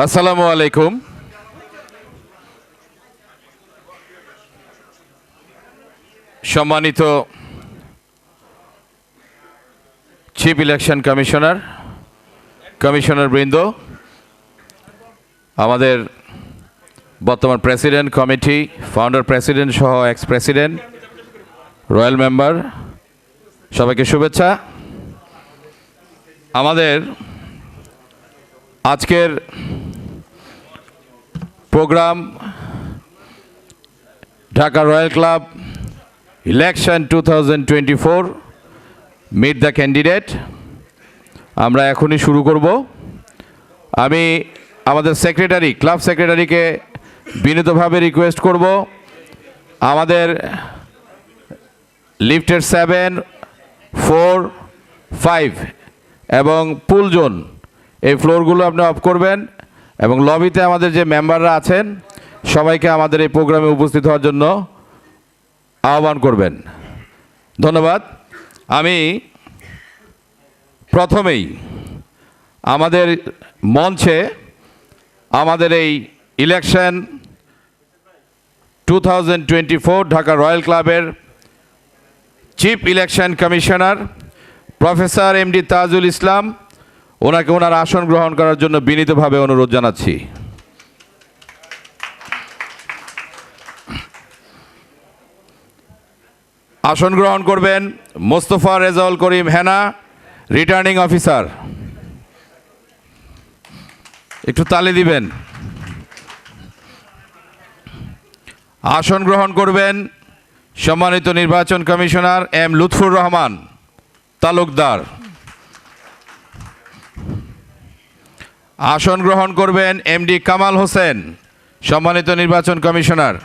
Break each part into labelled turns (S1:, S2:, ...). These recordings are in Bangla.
S1: আসসালামু আলাইকুম। সম্মানিত চিফ ইলেকশন কমিশনার বৃন্দ, আমাদের বর্তমান প্রেসিডেন্ট কমিটি, ফাউন্ডার প্রেসিডেন্ট সহ এক্স প্রেসিডেন্ট, রয়্যাল মেম্বার, সবাইকে শুভেচ্ছা। আমাদের আজকের programme Dhaka royal club election 2024 meet the candidate. আমরা এখনই শুরু করব। আমি আমাদের ক্লাব সেক্রেটারিকে বিনীতভাবে রিকোয়েস্ট করব, আমাদের লিফটের 7, 4, 5 এবং পুল জোন এই ফ্লোরগুলো আপনি অফ করবেন এবং লবিতে আমাদের যে মেম্বাররা আছেন সবাইকে আমাদের এই প্রোগ্রামে উপস্থিত হওয়ার জন্য আহ্বান করবেন। ধন্যবাদ। আমি প্রথমেই আমাদের মঞ্চে আমাদের এই ইলেকশন 2024 ঢাকা রয়্যাল ক্লাবের chief election commissioner professor MD Tajul Islam, ওনাকে ওনার আসন গ্রহণ করার জন্য বিনীতভাবে অনুরোধ জানাচ্ছি। আসন গ্রহণ করবেন মোস্তফা রেজাউল করিম হেনা, রিটার্নিং অফিসার। একটু তালি দিবেন। আসন গ্রহণ করবেন সম্মানিত নির্বাচন কমিশনার এম লুৎফুর রহমান তালুকদার। আসন গ্রহণ করবেন এমডি কামাল হোসেন, সম্মানিত নির্বাচন কমিশনার।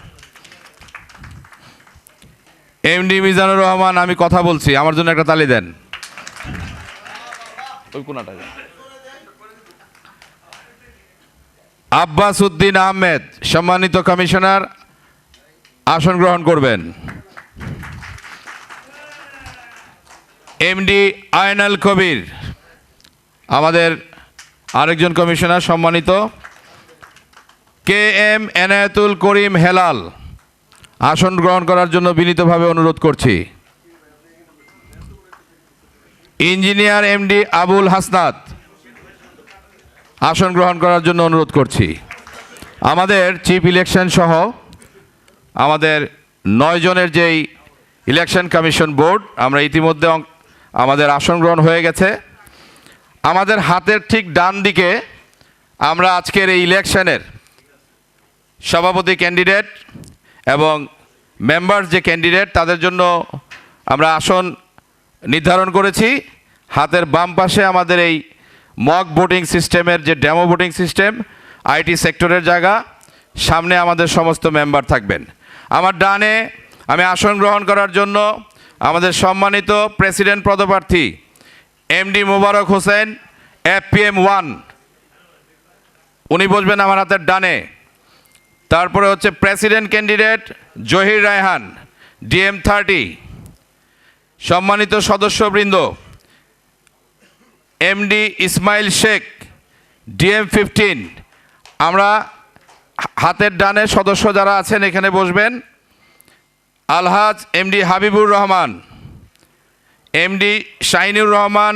S1: এমডি মিজানুর রহমান, আমি কথা বলছি, আমার জন্য একটা তালি দেন। আব্বাস উদ্দিন আহমেদ, সম্মানিত কমিশনার, আসন গ্রহণ করবেন। এমডি আয়নাল কবির, আমাদের আরেকজন কমিশনার, সম্মানিত। কে এম এনায়েতুল করিম হেলাল, আসন গ্রহণ করার জন্য বিনীতভাবে অনুরোধ করছি। ইঞ্জিনিয়ার এমডি আবুল হাসনাত, আসন গ্রহণ করার জন্য অনুরোধ করছি। আমাদের চিফ ইলেকশন সহ আমাদের 9 জনের যেই ইলেকশন কমিশন বোর্ড, আমরা ইতিমধ্যে আমাদের আসন গ্রহণ হয়ে গেছে। আমাদের হাতের ঠিক ডান দিকে আমরা আজকের এই ইলেকশনের সভাপতি ক্যান্ডিডেট এবং মেম্বার যে ক্যান্ডিডেট তাদের জন্য আমরা আসন নির্ধারণ করেছি। হাতের বাম পাশে আমাদের এই মক ভোটিং সিস্টেমের যে ডেমো ভোটিং সিস্টেম, আইটি সেক্টরের জায়গা, সামনে আমাদের সমস্ত মেম্বার থাকবেন। আমার ডানে আমি আসন গ্রহণ করার জন্য আমাদের সম্মানিত প্রেসিডেন্ট পদপ্রার্থী এমডি মোবারক হোসেন FPM 1, উনি বসবেন আমার হাতের ডানে। তারপরে হচ্ছে president candidate Zahir Raihan DM 30, সম্মানিত সদস্যবৃন্দ এমডি ইসমাইল শেখ DM 15, আমরা হাতের ডানে সদস্য যারা আছেন এখানে বসবেন। Alhaj MD Habibur Rahman, MD Shahinur Rahman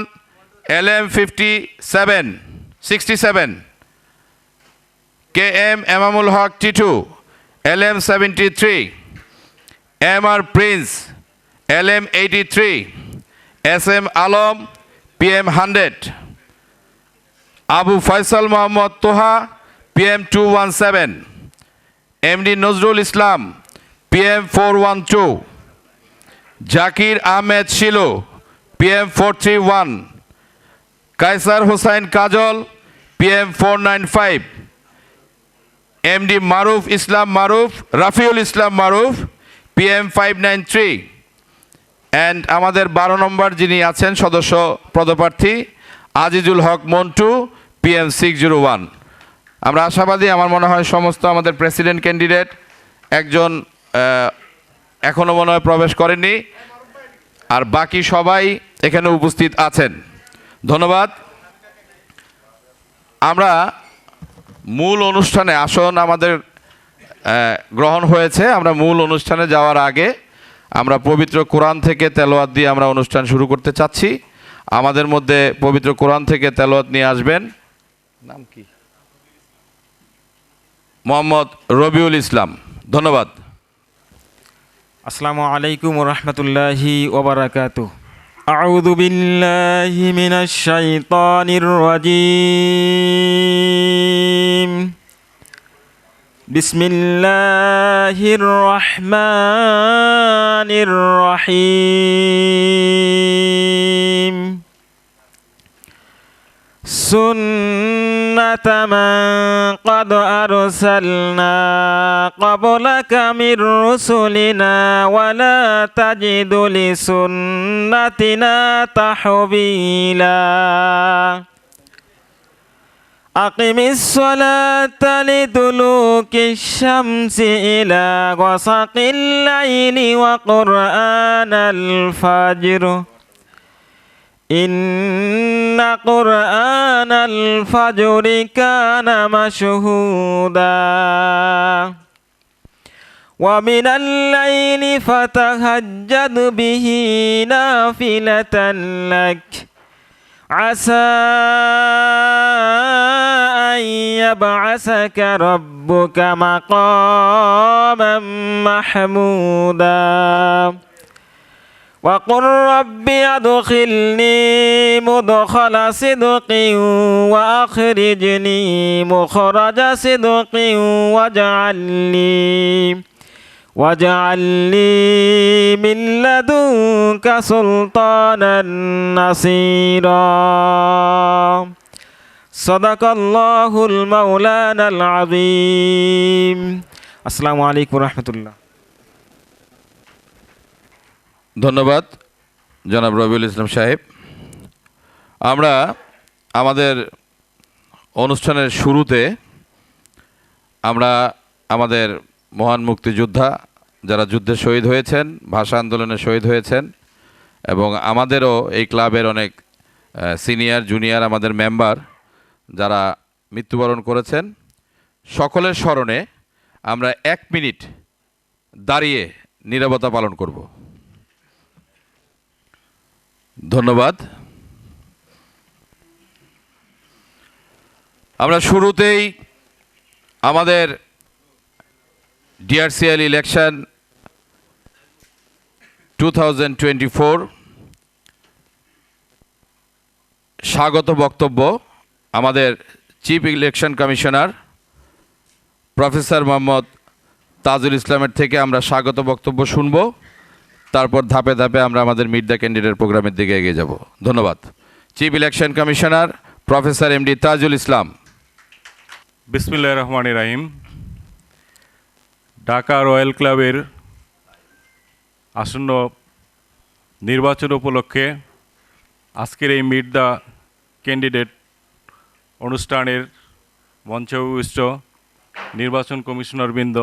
S1: LM 67, KM Emamul Haque Titu LM 73, MR Prince LM 83, SM Alam PM 100, Abu Faisal Mohammad Toha PM 217, MD Nazrul Islam PM 412, Zakir Ahmed Shilu PM 431, Kaiser Hossain Kajal PM 495, MD Rafiul Islam Maruf PM 593, and আমাদের 12 নম্বর যিনি আছেন সদস্য পদপ্রার্থী আজিজুল হক মন্টু PM 601। আমরা আশাবাদী, আমার মনে হয় সমস্ত আমাদের প্রেসিডেন্ট ক্যান্ডিডেট, একজন এখনও মনে হয় প্রবেশ করেননি, আর বাকি সবাই এখানে উপস্থিত আছেন। ধন্যবাদ। আমরা মূল অনুষ্ঠানে আসন আমাদের গ্রহণ হয়েছে। আমরা মূল অনুষ্ঠানে যাওয়ার আগে আমরা পবিত্র কোরআন থেকে তেলাওয়াত দিয়ে আমরা অনুষ্ঠান শুরু করতে চাচ্ছি। আমাদের মধ্যে পবিত্র কোরআন থেকে তেলাওয়াত নিয়ে আসবেন, নাম কি, মোহাম্মদ রবিউল ইসলাম। ধন্যবাদ।
S2: আসসালামু আলাইকুম ওয়া রাহমাতুল্লাহি ওয়া বারাকাতুহু। আউযু বিল্লাহি মিনাশ শাইতানির রাজীম। বিসমিল্লাহির রহমানির রহিম। সুন্নাতা মান قد أرسلنا قبلك من رسلنا ولا تجد لسنتنا تحويلا أقم الصلاة لدلوك الشمس إلى غسق الليل وقرآن الفجر إن قرآن الفجر كان مشهودا ومن الليل فتهجد به نافلة لك عسى أن يبعثك ربك مقاما محمودا وقل رب أدخلني مدخل صدق وأخرجني مخرج صدق واجعل لي من لدنك سلطانا نصيرا صدق الله المولانا العظيم السلام عليكم ورحمة الله।
S1: ধন্যবাদ জনাব রবিউল ইসলাম সাহেব। আমরা আমাদের অনুষ্ঠানের শুরুতে আমরা আমাদের মহান মুক্তিযোদ্ধা যারা যুদ্ধে শহীদ হয়েছেন, ভাষা আন্দোলনে শহীদ হয়েছেন এবং আমাদেরও এই ক্লাবের অনেক সিনিয়র জুনিয়র আমাদের মেম্বার যারা মৃত্যুবরণ করেছেন, সকলের স্মরণে আমরা 1 মিনিট দাঁড়িয়ে নীরবতা পালন করব। ধন্যবাদ। আমরা শুরুতেই আমাদের ডিআরসিএল ইলেকশন 2024 স্বাগত বক্তব্য আমাদের chief election commissioner professor Mohammad Tajul ইসলামের থেকে আমরা স্বাগত বক্তব্য শুনব। তারপর ধাপে ধাপে আমরা আমাদের মিট দ্য ক্যান্ডিডেট প্রোগ্রামের দিকে এগিয়ে যাব। ধন্যবাদ। Chief election commissioner professor MD Tajul Islam.
S3: বিসমিল্লাহির রহমানির রহিম। ঢাকা রয়্যাল ক্লাবের আসন্ন নির্বাচন উপলক্ষে আজকের এই মিট দ্য ক্যান্ডিডেট অনুষ্ঠানের মঞ্চে উপবিষ্ট নির্বাচন কমিশনারবৃন্দ,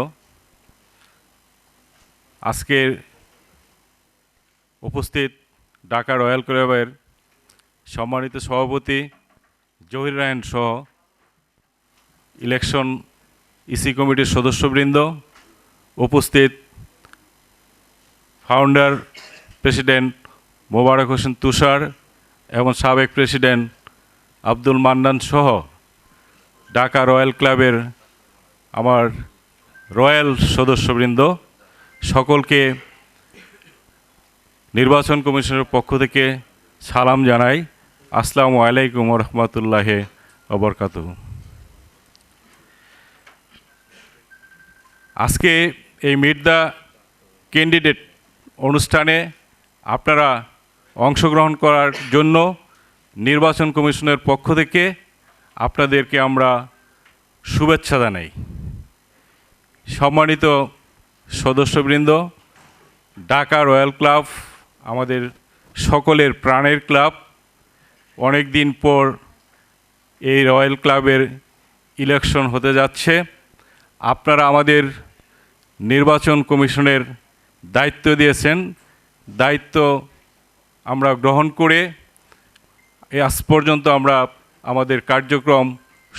S3: আজকের উপস্থিত ঢাকা রয়্যাল ক্লাবের সম্মানিত সভাপতি জহির রায়হান সহ ইলেকশন ইসি কমিটির সদস্যবৃন্দ, উপস্থিত ফাউন্ডার প্রেসিডেন্ট মোবারক হোসেন তুষার এবং সাবেক প্রেসিডেন্ট আব্দুল মান্নান সহ ঢাকা রয়্যাল ক্লাবের আমার রয়্যাল সদস্যবৃন্দ, সকলকে নির্বাচন কমিশনের পক্ষ থেকে সালাম জানাই। আসসালামু আলাইকুম ওয়া রাহমাতুল্লাহি ওয়া বারাকাতুহু। আজকে এই মিট দ্য ক্যান্ডিডেট অনুষ্ঠানে আপনারা অংশগ্রহণ করার জন্য নির্বাচন কমিশনের পক্ষ থেকে আপনাদেরকে আমরা শুভেচ্ছা জানাই। সম্মানিত সদস্যবৃন্দ, ঢাকা রয়্যাল ক্লাব আমাদের সকলের প্রাণের ক্লাব। অনেক দিন পর এই রয়্যাল ক্লাবের ইলেকশন হতে যাচ্ছে। আপনারা আমাদের নির্বাচন কমিশনের দায়িত্ব দিয়েছেন, দায়িত্ব আমরা গ্রহণ করে আজ পর্যন্ত আমরা আমাদের কার্যক্রম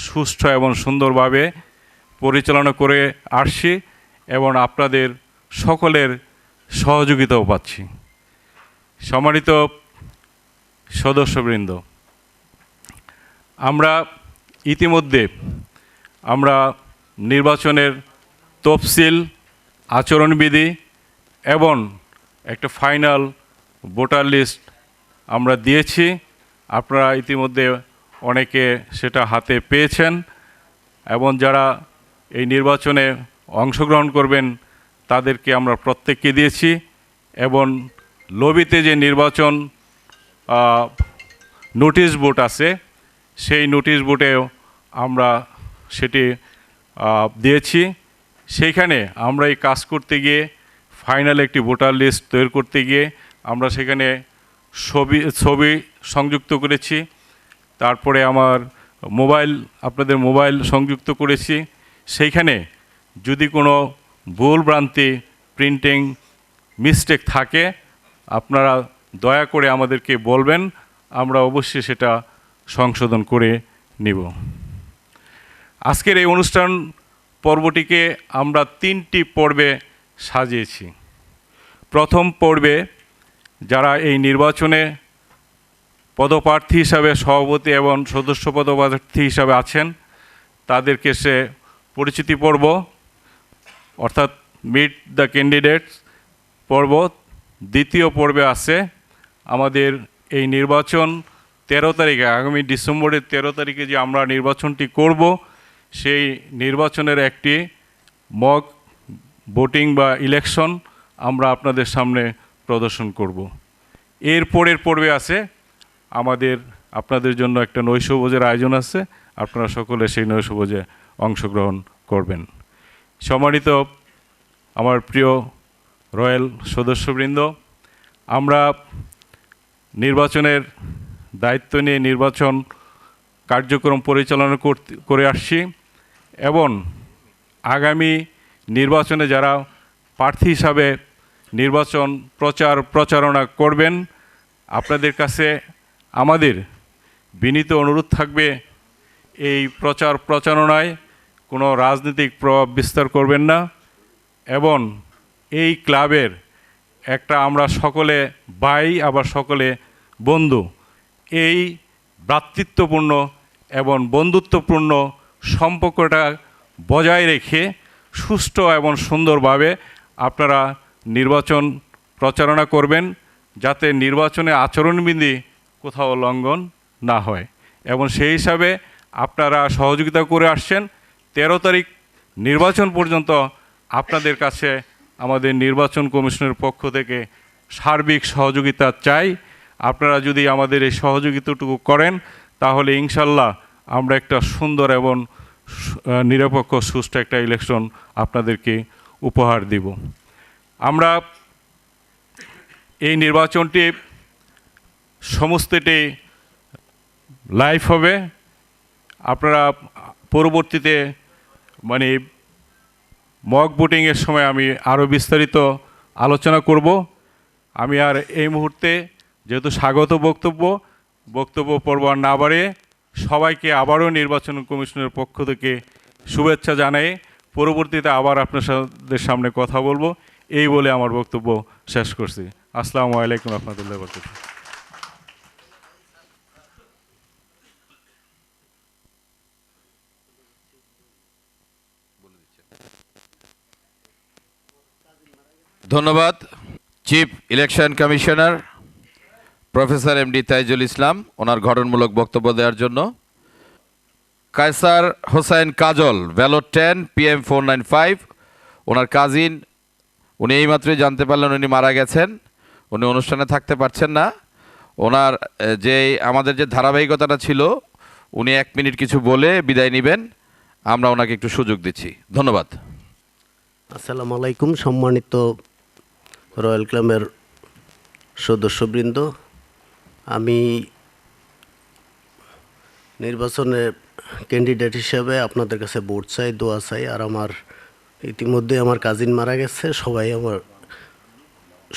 S3: সুষ্ঠু এবং সুন্দরভাবে পরিচালনা করে আসছি এবং আপনাদের সকলের সহযোগিতাও পাচ্ছি। সম্মানিত সদস্যবৃন্দ, আমরা ইতিমধ্যে নির্বাচনের তফসিল, আচরণবিধি এবং একটা ফাইনাল ভোটার লিস্ট আমরা দিয়েছি। আপনারা ইতিমধ্যে অনেকে সেটা হাতে পেয়েছেন এবং যারা এই নির্বাচনে অংশগ্রহণ করবেন তাদেরকে আমরা প্রত্যেককে দিয়েছি এবং লবিতে যে নির্বাচন নোটিশ বোর্ড আছে সেই নোটিশ বোর্ডেও আমরা সেটি দিয়েছি। সেইখানে আমরা এই কাজ করতে গিয়ে ফাইনাল একটি ভোটার লিস্ট তৈরি করতে গিয়ে আমরা সেখানে ছবি সংযুক্ত করেছি, তারপরে আপনাদের মোবাইল সংযুক্ত করেছি। সেইখানে যদি কোনো ভুল ভ্রান্তি, প্রিন্টিং মিস্টেক থাকে আপনারা দয়া করে আমাদেরকে বলবেন, আমরা অবশ্যই সেটা সংশোধন করে নিব। আজকের এই অনুষ্ঠান পর্বটিকে আমরা 3টি পর্বে সাজিয়েছি। প্রথম পর্বে যারা এই নির্বাচনে পদপ্রার্থী হিসাবে সভাপতি এবং সদস্য পদপ্রার্থী হিসাবে আছেন তাদেরকে সে পরিচিতি পর্ব, অর্থাৎ মিট দ্য ক্যান্ডিডেটস পর্ব। দ্বিতীয় পর্বে আছে আমাদের এই নির্বাচন 13 তারিখে, আগামী ডিসেম্বরের 13 তারিখে যে আমরা নির্বাচনটি করব, সেই নির্বাচনের একটি মক ভোটিং বা ইলেকশন আমরা আপনাদের সামনে প্রদর্শন করব। এর পরের পর্বে আছে আপনাদের জন্য একটা নৈশভোজের আয়োজন আছে, আপনারা সকলে সেই নৈশভোজে অংশগ্রহণ করবেন। সম্মানিত আমার প্রিয় রয়্যাল সদস্যবৃন্দ, আমরা নির্বাচনের দায়িত্ব নিয়ে নির্বাচন কার্যক্রম পরিচালনা করে আসছি এবং আগামী নির্বাচনে যারা প্রার্থী হিসাবে নির্বাচন প্রচারণা করবেন আপনাদের কাছে আমাদের বিনীত অনুরোধ থাকবে, এই প্রচারণায় কোনো রাজনৈতিক প্রভাব বিস্তার করবেন না এবং এই ক্লাবের একটা আমরা সকলে ভাই আবার সকলে বন্ধু, এই ভ্রাতৃত্বপূর্ণ এবং বন্ধুত্বপূর্ণ সম্পর্কটা বজায় রেখে সুষ্ঠু এবং সুন্দরভাবে আপনারা নির্বাচন প্রচারণা করবেন, যাতে নির্বাচনে আচরণবিধি কোথাও লঙ্ঘন না হয়। এবং সেই হিসাবে আপনারা সহযোগিতা করে আসছেন। 13 তারিখ নির্বাচন পর্যন্ত আপনাদের কাছে আমাদের নির্বাচন কমিশনের পক্ষ থেকে সার্বিক সহযোগিতা চাই। আপনারা যদি আমাদের এই সহযোগিতাটুকু করেন তাহলে ইনশাল্লাহ আমরা একটা সুন্দর এবং নিরপেক্ষ সুষ্ঠু একটা ইলেকশন আপনাদেরকে উপহার দিব। আমরা এই নির্বাচনটি সমস্তটি লাইভ হবে। আপনারা পরবর্তীতে মক ভোটিংয়ের সময় আমি আরও বিস্তারিত আলোচনা করব। আমি আর এই মুহূর্তে যেহেতু স্বাগত বক্তব্য পর্ব আর না বাড়িয়ে সবাইকে আবারও নির্বাচন কমিশনের পক্ষ থেকে শুভেচ্ছা জানাই। পরবর্তীতে আবার আপনাদের সামনে কথা বলবো, এই বলে আমার বক্তব্য শেষ করছি। আসসালামু আলাইকুম রহমতুল্লাহ বরকাতুহু।
S1: ধন্যবাদ chief election commissioner professor MD Taijul Islam ওনার গঠনমূলক বক্তব্য দেওয়ার জন্য। কায়সার হোসেন কাজল, ব্যালট 10 PM 495, ওনার কাজিন, উনি এইমাত্রই জানতে পারলেন উনি মারা গেছেন, উনি অনুষ্ঠানে থাকতে পারছেন না। ওনার আমাদের যে ধারাবাহিকতাটা ছিল, উনি 1 মিনিট কিছু বলে বিদায় নেবেন, আমরা ওনাকে একটু সুযোগ দিচ্ছি। ধন্যবাদ।
S4: আসসালামু আলাইকুম। সম্মানিত রয়্যাল ক্লাবের সদস্যবৃন্দ, আমি নির্বাচনে ক্যান্ডিডেট হিসেবে আপনাদের কাছে ভোট চাই, দোয়া চাই। আর ইতিমধ্যে আমার কাজিন মারা গেছে,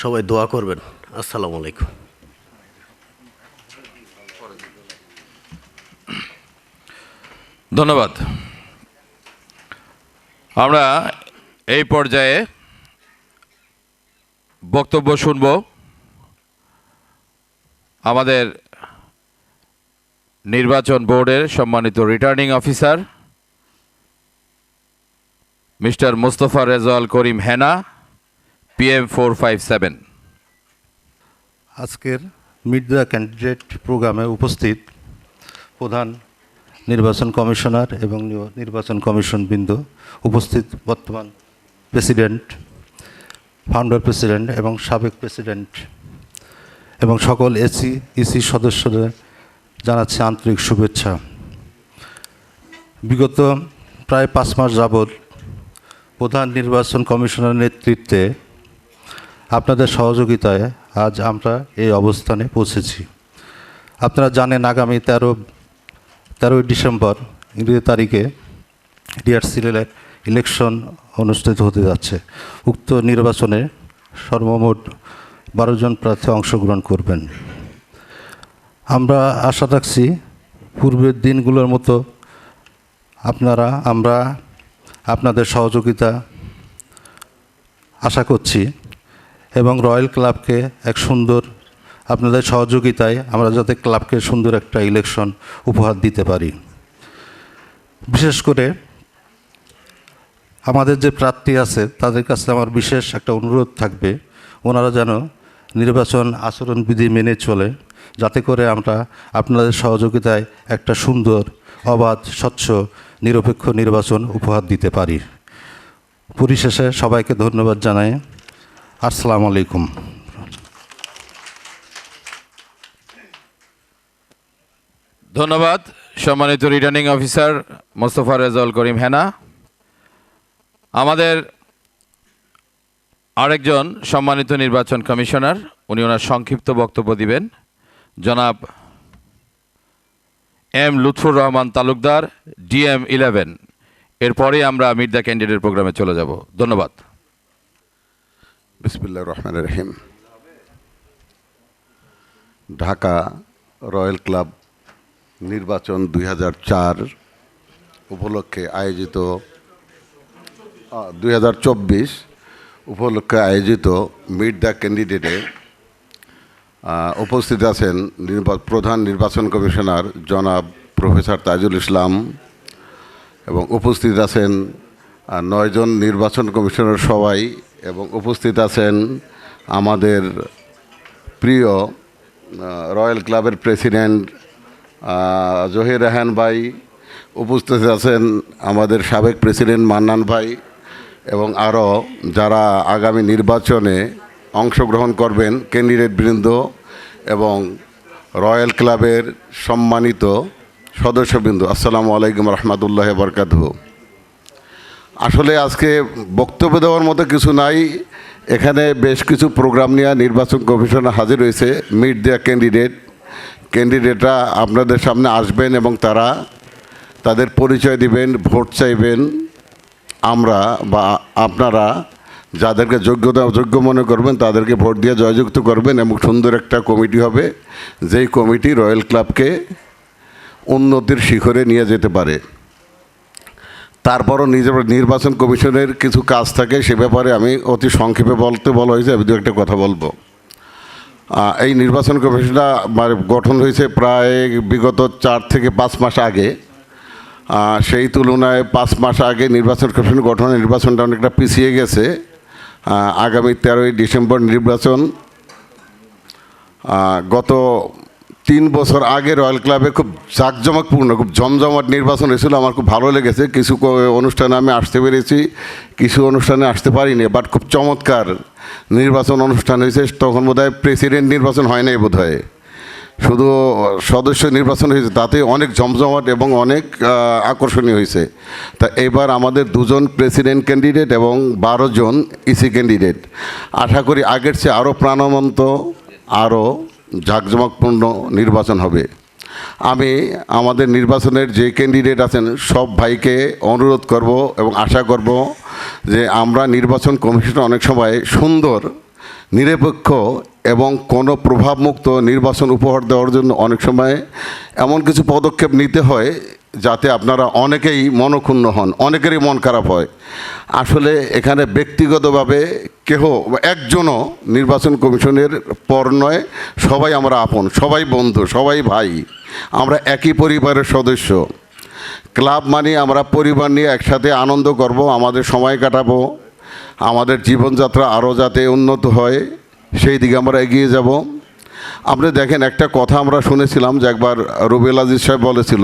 S4: সবাই দোয়া করবেন। আসসালামু আলাইকুম।
S1: ধন্যবাদ। আমরা এই পর্যায়ে বক্তব্য শুনব আমাদের নির্বাচন বোর্ডের সম্মানিত returning officer mister Mostafa Rezaul Karim Hena, PM 457।
S5: আজকের মিট দ্য ক্যান্ডিডেট প্রোগ্রামে উপস্থিত প্রধান নির্বাচন কমিশনার এবং নির্বাচন কমিশনবৃন্দ, উপস্থিত বর্তমান প্রেসিডেন্ট, ফাউন্ডার প্রেসিডেন্ট এবং সাবেক প্রেসিডেন্ট এবং সকল ইসি সদস্যদের জানাচ্ছি আন্তরিক শুভেচ্ছা। বিগত প্রায় 5 মাস যাবৎ প্রধান নির্বাচন কমিশনের নেতৃত্বে আপনাদের সহযোগিতায় আজ আমরা এই অবস্থানে পৌঁছেছি। আপনারা জানেন আগামী 13ই ডিসেম্বর তারিখে ডিআরসিএল ইলেকশন অনুষ্ঠিত হতে যাচ্ছে। উক্ত নির্বাচনে সর্বমোট 12 জন প্রার্থী অংশগ্রহণ করবেন। আমরা আশা রাখছি পূর্বের দিনগুলোর মতো আমরা আপনাদের সহযোগিতা আশা করছি এবং রয়্যাল ক্লাবকে এক সুন্দর, আপনাদের সহযোগিতায় আমরা যাতে ক্লাবকে সুন্দর একটা ইলেকশন উপহার দিতে পারি। বিশেষ করে আমাদের যে প্রার্থী আছে তাদের কাছে আমার বিশেষ একটা অনুরোধ থাকবে, ওনারা যেন নির্বাচন আচরণবিধি মেনে চলে, যাতে করে আমরা আপনাদের সহযোগিতায় একটা সুন্দর, অবাধ, স্বচ্ছ, নিরপেক্ষ নির্বাচন উপহার দিতে পারি। পরিশেষে সবাইকে ধন্যবাদ জানাই। আসসালামু আলাইকুম।
S1: ধন্যবাদ সম্মানিত রিটার্নিং অফিসার মোস্তফা রেজাউল করিম হেনা। আমাদের আরেকজন সম্মানিত নির্বাচন কমিশনার, উনি ওনার সংক্ষিপ্ত বক্তব্য দিবেন, জনাব M লুৎফুর রহমান তালুকদার, DM 11। এরপরে আমরা মিট দ্য ক্যান্ডিডেট প্রোগ্রামে চলে যাব। ধন্যবাদ।
S6: বিসমিল্লাহির রহমানির রহিম। ঢাকা রয়্যাল ক্লাব নির্বাচন 2004 উপলক্ষে আয়োজিত 2024 উপলক্ষে আয়োজিত মিট দ্য ক্যান্ডিডেটে উপস্থিত আছেন প্রধান নির্বাচন কমিশনার জনাব প্রফেসর তাজুল ইসলাম এবং উপস্থিত আছেন 9 জন নির্বাচন কমিশনার সবাই, এবং উপস্থিত আছেন আমাদের প্রিয় রয়্যাল ক্লাবের প্রেসিডেন্ট জহির রেহান ভাই, উপস্থিত আছেন আমাদের সাবেক প্রেসিডেন্ট মান্নান ভাই, এবং আরও যারা আগামী নির্বাচনে অংশগ্রহণ করবেন ক্যান্ডিডেট বৃন্দ এবং রয়্যাল ক্লাবের সম্মানিত সদস্যবৃন্দ। আসসালামু আলাইকুম রহমতুল্লাহ বরকাতুহু। আসলে আজকে বক্তব্য দেওয়ার মতো কিছু নাই, এখানে বেশ কিছু প্রোগ্রাম নিয়ে নির্বাচন কমিশনে হাজির হয়েছে। মিট দ্য ক্যান্ডিডেটরা আপনাদের সামনে আসবেন এবং তারা তাদের পরিচয় দিবেন, ভোট চাইবেন। আমরা বা আপনারা যাদেরকে যোগ্য মনে করবেন তাদেরকে ভোট দিয়ে জয়যুক্ত করবেন, এবং সুন্দর একটা কমিটি হবে, যেই কমিটি রয়্যাল ক্লাবকে উন্নতির শিখরে নিয়ে যেতে পারে। তারপরও নির্বাচন কমিশনের কিছু কাজ থাকে, সে ব্যাপারে আমি অতি সংক্ষেপে বলা হয়েছে, আমি দু একটা কথা বলবো। এই নির্বাচন কমিশনটা গঠন হয়েছে প্রায় বিগত 4 থেকে 5 মাস আগে। সেই তুলনায় 5 মাস আগে নির্বাচন কমিশন গঠনের নির্বাচনটা অনেকটা পিছিয়ে গেছে। আগামী 13ই ডিসেম্বর নির্বাচন। গত 3 বছর আগে রয়্যাল ক্লাবে খুব জাঁকজমকপূর্ণ, খুব জমজমাট নির্বাচন হয়েছিল। আমার খুব ভালো লেগেছে। কিছু অনুষ্ঠানে আমি আসতে পেরেছি, কিছু অনুষ্ঠানে আসতে পারিনি, বাট খুব চমৎকার নির্বাচন অনুষ্ঠান হয়েছে। তখন বোধহয় প্রেসিডেন্ট নির্বাচন হয় নাই, বোধহয় শুধু সদস্য নির্বাচন হয়েছে, তাতে অনেক জমজমাট এবং অনেক আকর্ষণীয় হয়েছে। তা এবার আমাদের 2 জন প্রেসিডেন্ট ক্যান্ডিডেট এবং 12 জন ইসি ক্যান্ডিডেট। আশা করি আগের চেয়ে আরও প্রাণবন্ত, আরও জাঁকজমকপূর্ণ নির্বাচন হবে। আমি আমাদের নির্বাচনের যে ক্যান্ডিডেট আছেন সব ভাইকে অনুরোধ করব এবং আশা করব যে আমরা নির্বাচন কমিশনে অনেক সময় সুন্দর, নিরপেক্ষ এবং কোনো প্রভাবমুক্ত নির্বাচন উপহার দেওয়ার জন্য অনেক সময় এমন কিছু পদক্ষেপ নিতে হয় যাতে আপনারা অনেকেই মনক্ষুণ্ণ হন, অনেকেরই মন খারাপ হয়। আসলে এখানে ব্যক্তিগতভাবে কেহ একজনও নির্বাচন কমিশনের পর নয়, সবাই আমরা আপন, সবাই বন্ধু, সবাই ভাই, আমরা একই পরিবারের সদস্য। ক্লাব মানে আমরা পরিবার নিয়ে একসাথে আনন্দ করব, আমাদের সময় কাটাবো, আমাদের জীবনযাত্রা আরও যাতে উন্নত হয় সেই দিকে আমরা এগিয়ে যাব। আপনি দেখেন, একটা কথা আমরা শুনেছিলাম যে একবার রুবেল আজিজ সাহেব বলেছিল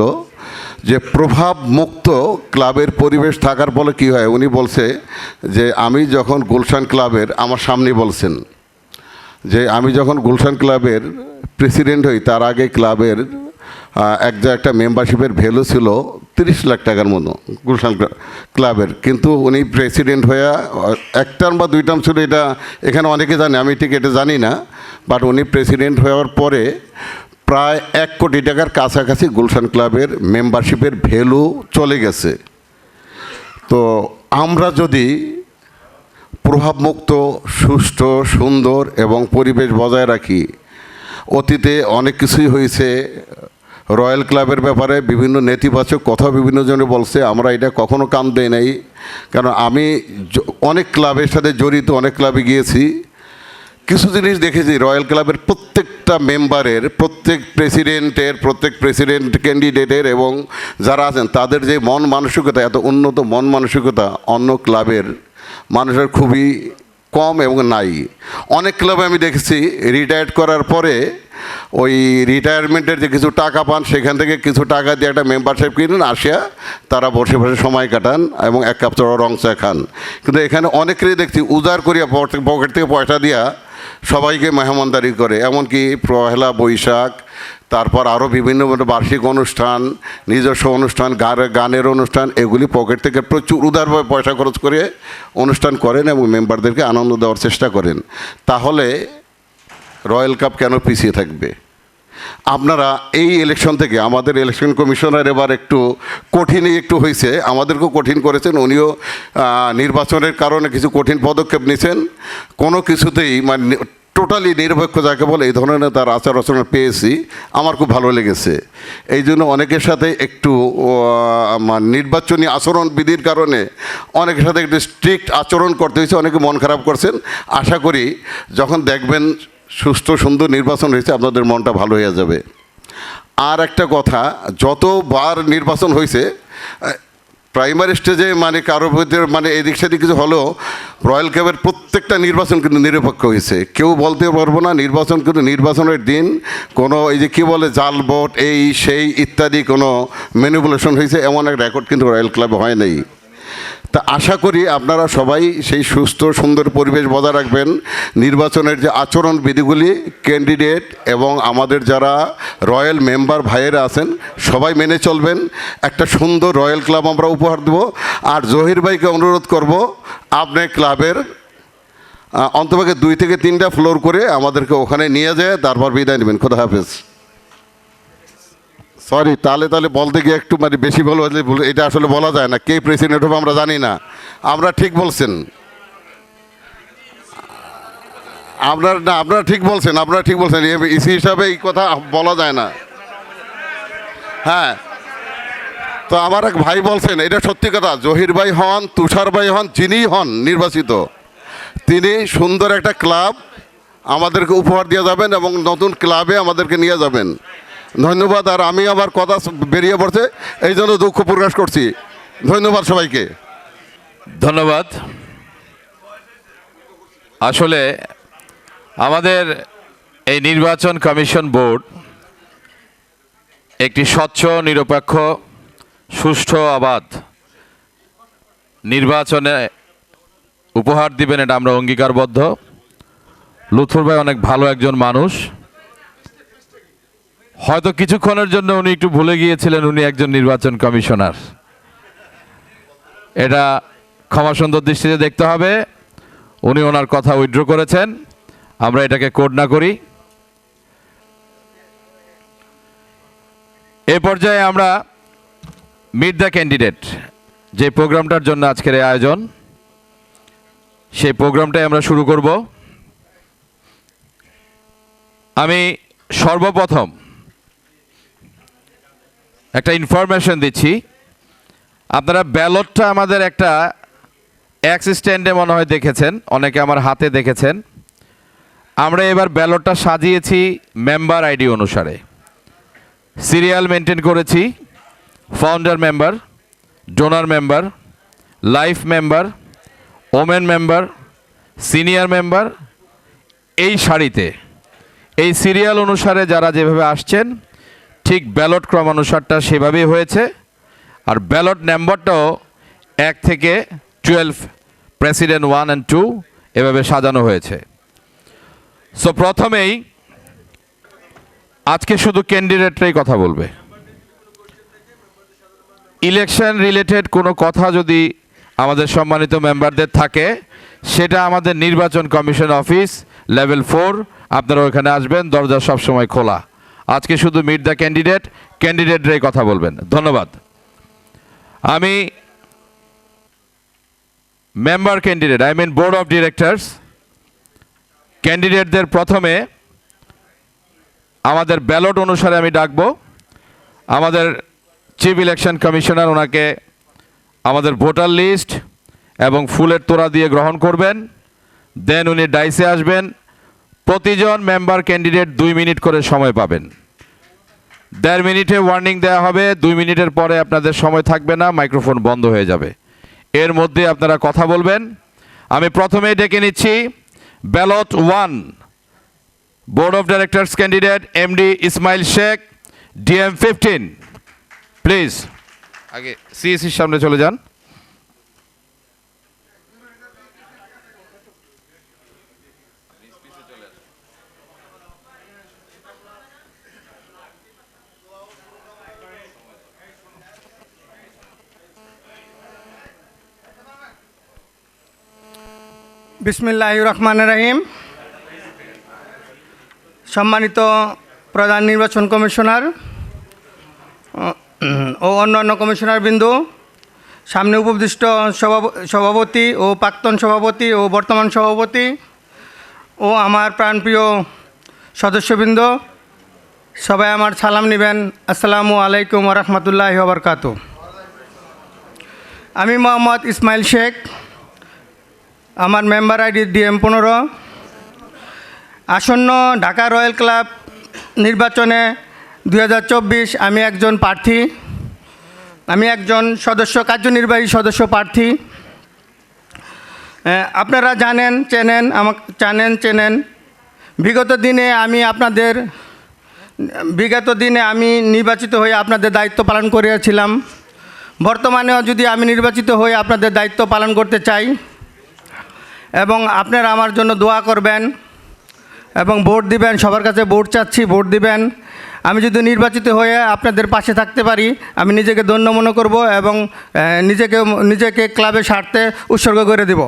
S6: যে প্রভাব মুক্ত ক্লাবের পরিবেশ থাকার ফলে কী হয়। উনি বলছে যে আমি যখন গুলশান ক্লাবের, আমার সামনে বলছেন যে আমি যখন গুলশান ক্লাবের প্রেসিডেন্ট হই তার আগে ক্লাবের একটা মেম্বারশিপের ভ্যালু ছিল 30 লাখ টাকার মতো গুলশান ক্লাবের, কিন্তু উনি প্রেসিডেন্ট হয়ে এক টার্ম বা 2 টার্ম ছিল, এটা এখানে অনেকে জানে, আমি ঠিক এটা জানি না, বাট উনি প্রেসিডেন্ট হওয়ার পরে প্রায় 1 কোটি টাকার কাছাকাছি গুলশান ক্লাবের মেম্বারশিপের ভ্যালু চলে গেছে। তো আমরা যদি প্রভাবমুক্ত, সুষ্ঠু, সুন্দর এবং পরিবেশ বজায় রাখি, অতীতে অনেক কিছুই হয়েছে রয়্যাল ক্লাবের ব্যাপারে, বিভিন্ন নেতিবাচক কথা বিভিন্ন জনে বলছে, আমরা এটা কখনো কান দেই নাই। কারণ আমি অনেক ক্লাবের সাথে জড়িত, অনেক ক্লাবে গিয়েছি, কিছু জিনিস দেখেছি রয়্যাল ক্লাবের প্রত্যেকটা মেম্বারের, প্রত্যেক প্রেসিডেন্টের, প্রত্যেক প্রেসিডেন্ট ক্যান্ডিডেটের এবং যারা আছেন তাদের যে মন মানসিকতা, এত উন্নত মন মানসিকতা অন্য ক্লাবের মানুষের খুবই কম এবং নাই। অনেক ক্লাবে আমি দেখেছি রিটায়ার্ড করার পরে ওই রিটায়ারমেন্টের যে কিছু টাকা পান সেখান থেকে কিছু টাকা দিয়ে একটা মেম্বারশিপ কিনেন, আসিয়া তারা বসে বসে সময় কাটান এবং 1 কাপ চড়া রং চা খান। কিন্তু এখানে অনেকেরই দেখছি উজাড় করিয়া পকেট থেকে পয়সা দিয়া সবাইকে মেহমানদারি করে, এমনকি পহেলা বৈশাখ, তারপর আরও বিভিন্ন বার্ষিক অনুষ্ঠান, নিজস্ব অনুষ্ঠান, গানের অনুষ্ঠান, এগুলি পকেট থেকে প্রচুর উদারভাবে পয়সা খরচ করে অনুষ্ঠান করেন এবং মেম্বারদেরকে আনন্দ দেওয়ার চেষ্টা করেন। তাহলে রয়্যাল কাপ কেন পিছিয়ে থাকবে? আপনারা এই ইলেকশন থেকে, আমাদের ইলেকশন কমিশনার এবার একটু কঠিনই একটু হয়েছে, আমাদেরকেও কঠিন করেছেন, উনিও নির্বাচনের কারণে কিছু কঠিন পদক্ষেপ নিয়েছেন। কোনো কিছুতেই মানে টোটালি নিরপেক্ষ যাকে বলে এই ধরনের তার আচার আচরণ পেয়েছি, আমার খুব ভালো লেগেছে। এই জন্য অনেকের সাথে একটু নির্বাচনী আচরণ বিধির কারণে অনেকের সাথে একটু স্ট্রিক্ট আচরণ করতে হয়েছে, অনেকে মন খারাপ করছেন। আশা করি যখন দেখবেন সুস্থ সুন্দর নির্বাচন হয়েছে আপনাদের মনটা ভালো হয়ে যাবে। আর একটা কথা, যতবার নির্বাচন হয়েছে প্রাইমারি স্টেজে মানে কারো ভিতরে মানে এদিক সেদিক কিছু হলেও রয়্যাল ক্লাবের প্রত্যেকটা নির্বাচন কিন্তু নিরপেক্ষ হয়েছে। কেউ বলতে পারবো না নির্বাচন কিন্তু নির্বাচনের দিন কোনো এই যে কী বলে জাল ভোট এই সেই ইত্যাদি কোনো ম্যানিপুলেশন হয়েছে এমন এক রেকর্ড কিন্তু রয়্যাল ক্লাবে হয় নাই। তা আশা করি আপনারা সবাই সেই সুস্থ সুন্দর পরিবেশ বজায় রাখবেন। নির্বাচনের যে আচরণ বিধিগুলি ক্যান্ডিডেট এবং আমাদের যারা রয়্যাল মেম্বার ভাইয়েরা আছেন সবাই মেনে চলবেন। একটা সুন্দর রয়্যাল ক্লাব আমরা উপহার দেব। আর জহির ভাইকে অনুরোধ করব, আপনি ক্লাবের অন্তপক্ষে 2 থেকে 3টা ফ্লোর করে আমাদেরকে ওখানে নিয়ে যায়, তারপর বিদায় নেবেন। খোদা হাফেজ। সরি, তাহলে বলতে গিয়ে একটু মানে বেশি বলবো, এটা আসলে বলা যায় না, কে প্রেসিডেন্ট হবে আমরা জানি না। আমরা ঠিক বলছেন, আপনারা ঠিক বলছেন, ইসি হিসাবে এই কথা বলা যায় না। হ্যাঁ, তো আমার এক ভাই বলছেন, এটা সত্যি কথা, জহির ভাই হন, তুষার ভাই হন, যিনিই হন নির্বাচিত, তিনি সুন্দর একটা ক্লাব আমাদেরকে উপহার দিয়ে যাবেন এবং নতুন ক্লাবে আমাদেরকে নিয়ে যাবেন। ধন্যবাদ। আর আমি আমার কথা বেরিয়ে পড়ছে, এই জন্য দুঃখ প্রকাশ করছি। ধন্যবাদ সবাইকে।
S1: ধন্যবাদ। আসলে আমাদের এই নির্বাচন কমিশন বোর্ড একটি স্বচ্ছ, নিরপেক্ষ, সুষ্ঠু, অবাধ নির্বাচনে উপহার দিবেন, এটা আমরা অঙ্গীকারবদ্ধ। লুৎফর ভাই অনেক ভালো একজন মানুষ, হয়তো কিছুক্ষণের জন্য উনি একটু ভুলে গিয়েছিলেন উনি একজন নির্বাচন কমিশনার। এটা ক্ষমা সুন্দর দৃষ্টিতে দেখতে হবে। উনি ওনার কথা উইথড্র করেছেন, আমরা এটাকে কোড না করি। এ পর্যায়ে আমরা মিট দ্য ক্যান্ডিডেট, যে প্রোগ্রামটার জন্য আজকের এই আয়োজন, সেই প্রোগ্রামটাই আমরা শুরু করব। আমি সর্বপ্রথম একটা ইনফরমেশন দিচ্ছি। আপনারা ব্যালটটা আমাদের একটা এক্স স্ট্যান্ডে মনে হয় দেখেছেন, অনেকে আমার হাতে দেখেছেন। আমরা এবার ব্যালটটা সাজিয়েছি মেম্বার আইডি অনুসারে, সিরিয়াল মেনটেন করেছি। Founder member, donor member, life member, women member, senior member, এই সারিতে এই সিরিয়াল অনুসারে যারা যেভাবে আসছেন ঠিক ব্যালট ক্রমানুসারটা সেভাবেই হয়েছে। আর ব্যালট নাম্বারটাও 1 থেকে 12, প্রেসিডেন্ট 1 and 2 এভাবে সাজানো হয়েছে। সো প্রথমেই আজকে শুধু ক্যান্ডিডেটরাই কথা বলবে। ইলেকশন রিলেটেড কোনো কথা যদি আমাদের সম্মানিত মেম্বারদের থাকে, সেটা আমাদের নির্বাচন কমিশন অফিস লেভেল 4, আপনারা ওখানে আসবেন, দরজা সবসময় খোলা। আজকে শুধু মিট দ্য ক্যান্ডিডেটরাই কথা বলবেন। ধন্যবাদ। আমি member candidate, I mean board of directors ক্যান্ডিডেটদের প্রথমে আমাদের ব্যালট অনুসারে আমি ডাকবো। আমাদের চিফ ইলেকশন কমিশনার ওনাকে আমাদের ভোটার লিস্ট এবং ফুলের তোড়া দিয়ে গ্রহণ করবেন। দেন উনি ডাইসে আসবেন। প্রতিজন মেম্বার ক্যান্ডিডেট 2 মিনিট করে সময় পাবেন। 1.5 মিনিটে ওয়ার্নিং দেওয়া হবে। 2 মিনিটের পরে আপনাদের সময় থাকবে না, মাইক্রোফোন বন্ধ হয়ে যাবে। এর মধ্যে আপনারা কথা বলবেন। আমি প্রথমেই ডেকে নিচ্ছি ballot 1, board of directors candidate MD Ismail Sheikh, DM 15। Please আগে সিএসির সামনে চলে যান।
S7: বিসমিল্লাহির রহমানির রহিম। সম্মানিত প্রধান নির্বাচন কমিশনার ও অন্যান্য কমিশনারবৃন্দ, সামনে উপবিষ্ট সভাপতি ও প্রাক্তন সভাপতি ও বর্তমান সভাপতি ও আমার প্রাণপ্রিয় সদস্যবৃন্দ, সবাই আমার সালাম নেবেন। আসসালামু আলাইকুম ওয়া রাহমাতুল্লাহি ওয়া বারাকাতুহু। আমি মোহাম্মদ ইসমাইল শেখ, আমার মেম্বার আইডি DM 15। আসন্ন ঢাকা রয়্যাল ক্লাব নির্বাচনে 2024 আমি একজন প্রার্থী। আমি একজন কার্যনির্বাহী সদস্য প্রার্থী। আপনারা চেনেন বিগত দিনে আমি নির্বাচিত হয়ে আপনাদের দায়িত্ব পালন করেছিলাম। বর্তমানেও যদি আমি নির্বাচিত হয়ে আপনাদের দায়িত্ব পালন করতে চাই এবং আপনারা আমার জন্য দোয়া করবেন এবং ভোট দিবেন। সবার কাছে ভোট চাচ্ছি, ভোট দিবেন। আমি যদি নির্বাচিত হয়ে আপনাদের পাশে থাকতে পারি, আমি নিজেকে ধন্য মনে করব এবং নিজেকে ক্লাবের স্বার্থে উৎসর্গ করে দেব।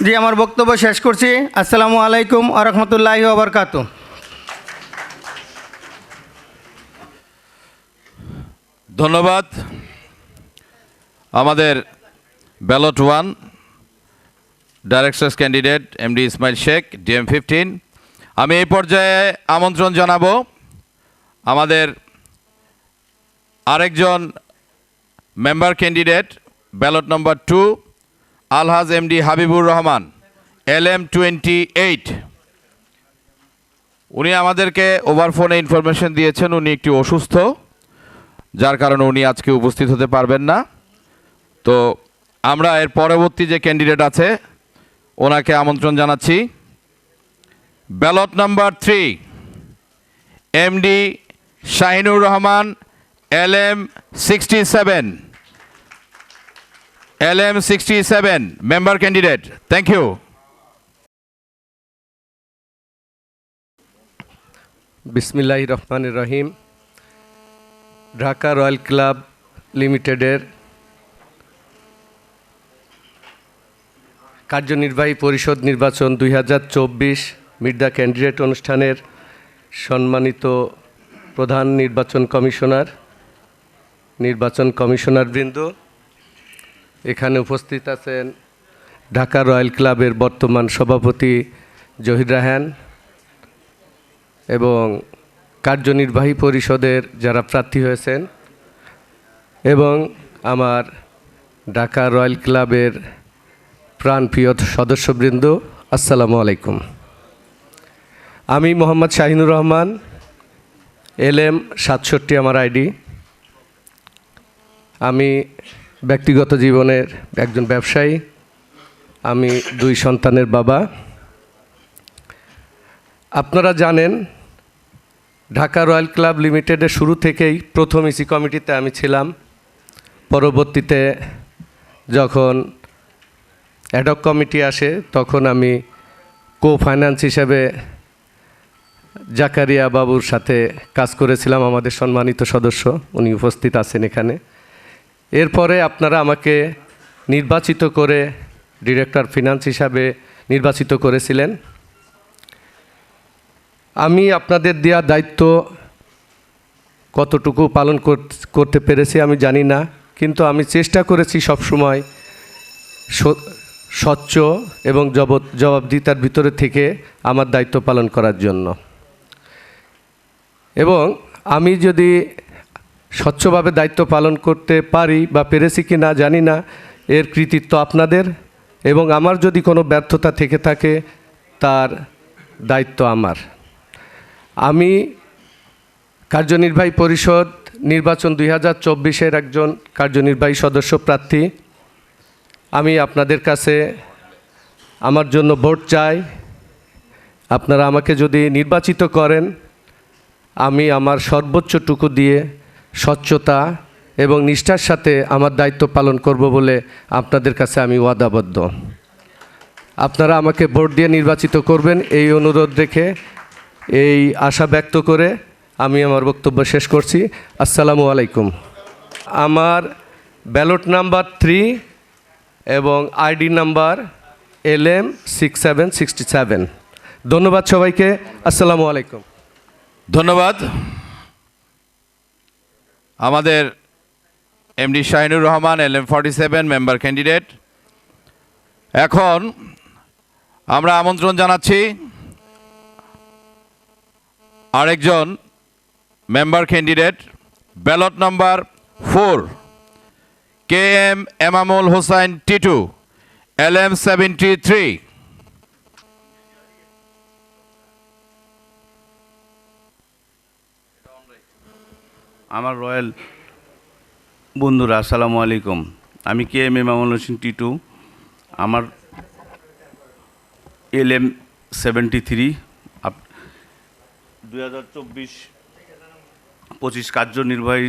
S7: জি, আমার বক্তব্য শেষ করছি। আসসালামু আলাইকুম ওয়া রাহমাতুল্লাহি ওয়া বারাকাতুহু।
S1: ধন্যবাদ। আমাদের ballot 1 directors candidate MD Ismail Sheikh, DM 15। আমি এই পর্যায়ে আমন্ত্রণ জানাবো আমাদের আরেকজন মেম্বার ক্যান্ডিডেট ব্যালট নম্বর 2, আলহাজ এমডি হাবিবুর রহমান, LM 28। উনি আমাদেরকে ওভারফোনে ইনফরমেশন দিয়েছেন উনি একটু অসুস্থ, যার কারণে উনি আজকে উপস্থিত হতে পারবেন না। তো আমরা এর পরবর্তী যে ক্যান্ডিডেট আছে ওনাকে আমন্ত্রণ জানাচ্ছি। Ballot number 3, MD Shahinur Rahman, LM 67, member candidate. Thank you.
S8: বিসমিল্লাহির রহমানির রহিম। ঢাকা রয়্যাল ক্লাব লিমিটেডের কার্যনির্বাহী পরিষদ নির্বাচন 2024 মিট দ্য ক্যান্ডিডেট অনুষ্ঠানের সম্মানিত প্রধান নির্বাচন কমিশনারবৃন্দ, এখানে উপস্থিত আছেন ঢাকা রয়্যাল ক্লাবের বর্তমান সভাপতি জহির রায়হান এবং কার্যনির্বাহী পরিষদের যারা প্রার্থী হয়েছেন এবং আমার ঢাকা রয়্যাল ক্লাবের প্রাণপ্রিয় সদস্যবৃন্দ, আসসালামু আলাইকুম। আমি মোহাম্মদ শাহিনুর রহমান, LM 67 আমার আইডি। আমি ব্যক্তিগত জীবনের একজন ব্যবসায়ী। আমি 2 সন্তানের বাবা। আপনারা জানেন ঢাকা রয়্যাল ক্লাব লিমিটেডের শুরু থেকেই প্রথম ইসি কমিটিতে আমি ছিলাম। পরবর্তীতে যখন অ্যাডহক কমিটি আসে তখন আমি ফাইন্যান্স হিসেবে জাকারিয়া বাবুর সাথে কাজ করেছিলাম, আমাদের সম্মানিত সদস্য, উনি উপস্থিত আছেন এখানে। এরপরে আপনারা আমাকে নির্বাচিত করে ডিরেক্টর ফিনান্স হিসাবে নির্বাচিত করেছিলেন। আমি আপনাদের দেওয়া দায়িত্ব কতটুকু পালন করতে পেরেছি আমি জানি না, কিন্তু আমি চেষ্টা করেছি সবসময় স্বচ্ছ এবং জবাবদিহিতার ভিতরে থেকে আমার দায়িত্ব পালন করার জন্য। এবং আমি যদি স্বচ্ছভাবে দায়িত্ব পালন করতে পারি বা পেরেছি কি না জানি না, এর কৃতিত্ব আপনাদের, এবং আমার যদি কোনো ব্যর্থতা থেকে থাকে তার দায়িত্ব আমার। আমি কার্যনির্বাহী পরিষদ নির্বাচন 2024-এর একজন কার্যনির্বাহী সদস্য প্রার্থী। আমি আপনাদের কাছে আমার জন্য ভোট চাই। আপনারা আমাকে যদি নির্বাচিত করেন, আমি আমার সর্বোচ্চটুকু দিয়ে স্বচ্ছতা এবং নিষ্ঠার সাথে আমার দায়িত্ব পালন করব বলে আপনাদের কাছে আমি ওয়াদাবদ্ধ। আপনারা আমাকে ভোট দিয়ে নির্বাচিত করবেন এই অনুরোধ রেখে, এই আশা ব্যক্ত করে আমি আমার বক্তব্য শেষ করছি। আসসালামু আলাইকুম। আমার ব্যালট নাম্বার 3 এবং আইডি নাম্বার LM 6767। ধন্যবাদ সবাইকে। আসসালামু আলাইকুম।
S1: ধন্যবাদ। আমাদের MD Shahinur Rahman, LM 47 member candidate. এখন আমরা আমন্ত্রণ জানাচ্ছি আরেকজন member candidate, ballot number 4, KM Emamul Hossain Titu, LM 73।
S9: আমার রয়্যাল বন্ধুরা, আসসালামু আলাইকুম। আমি KM এমামুল হোসেন টিটু, আমার LM 73। 2024-25 কার্যনির্বাহী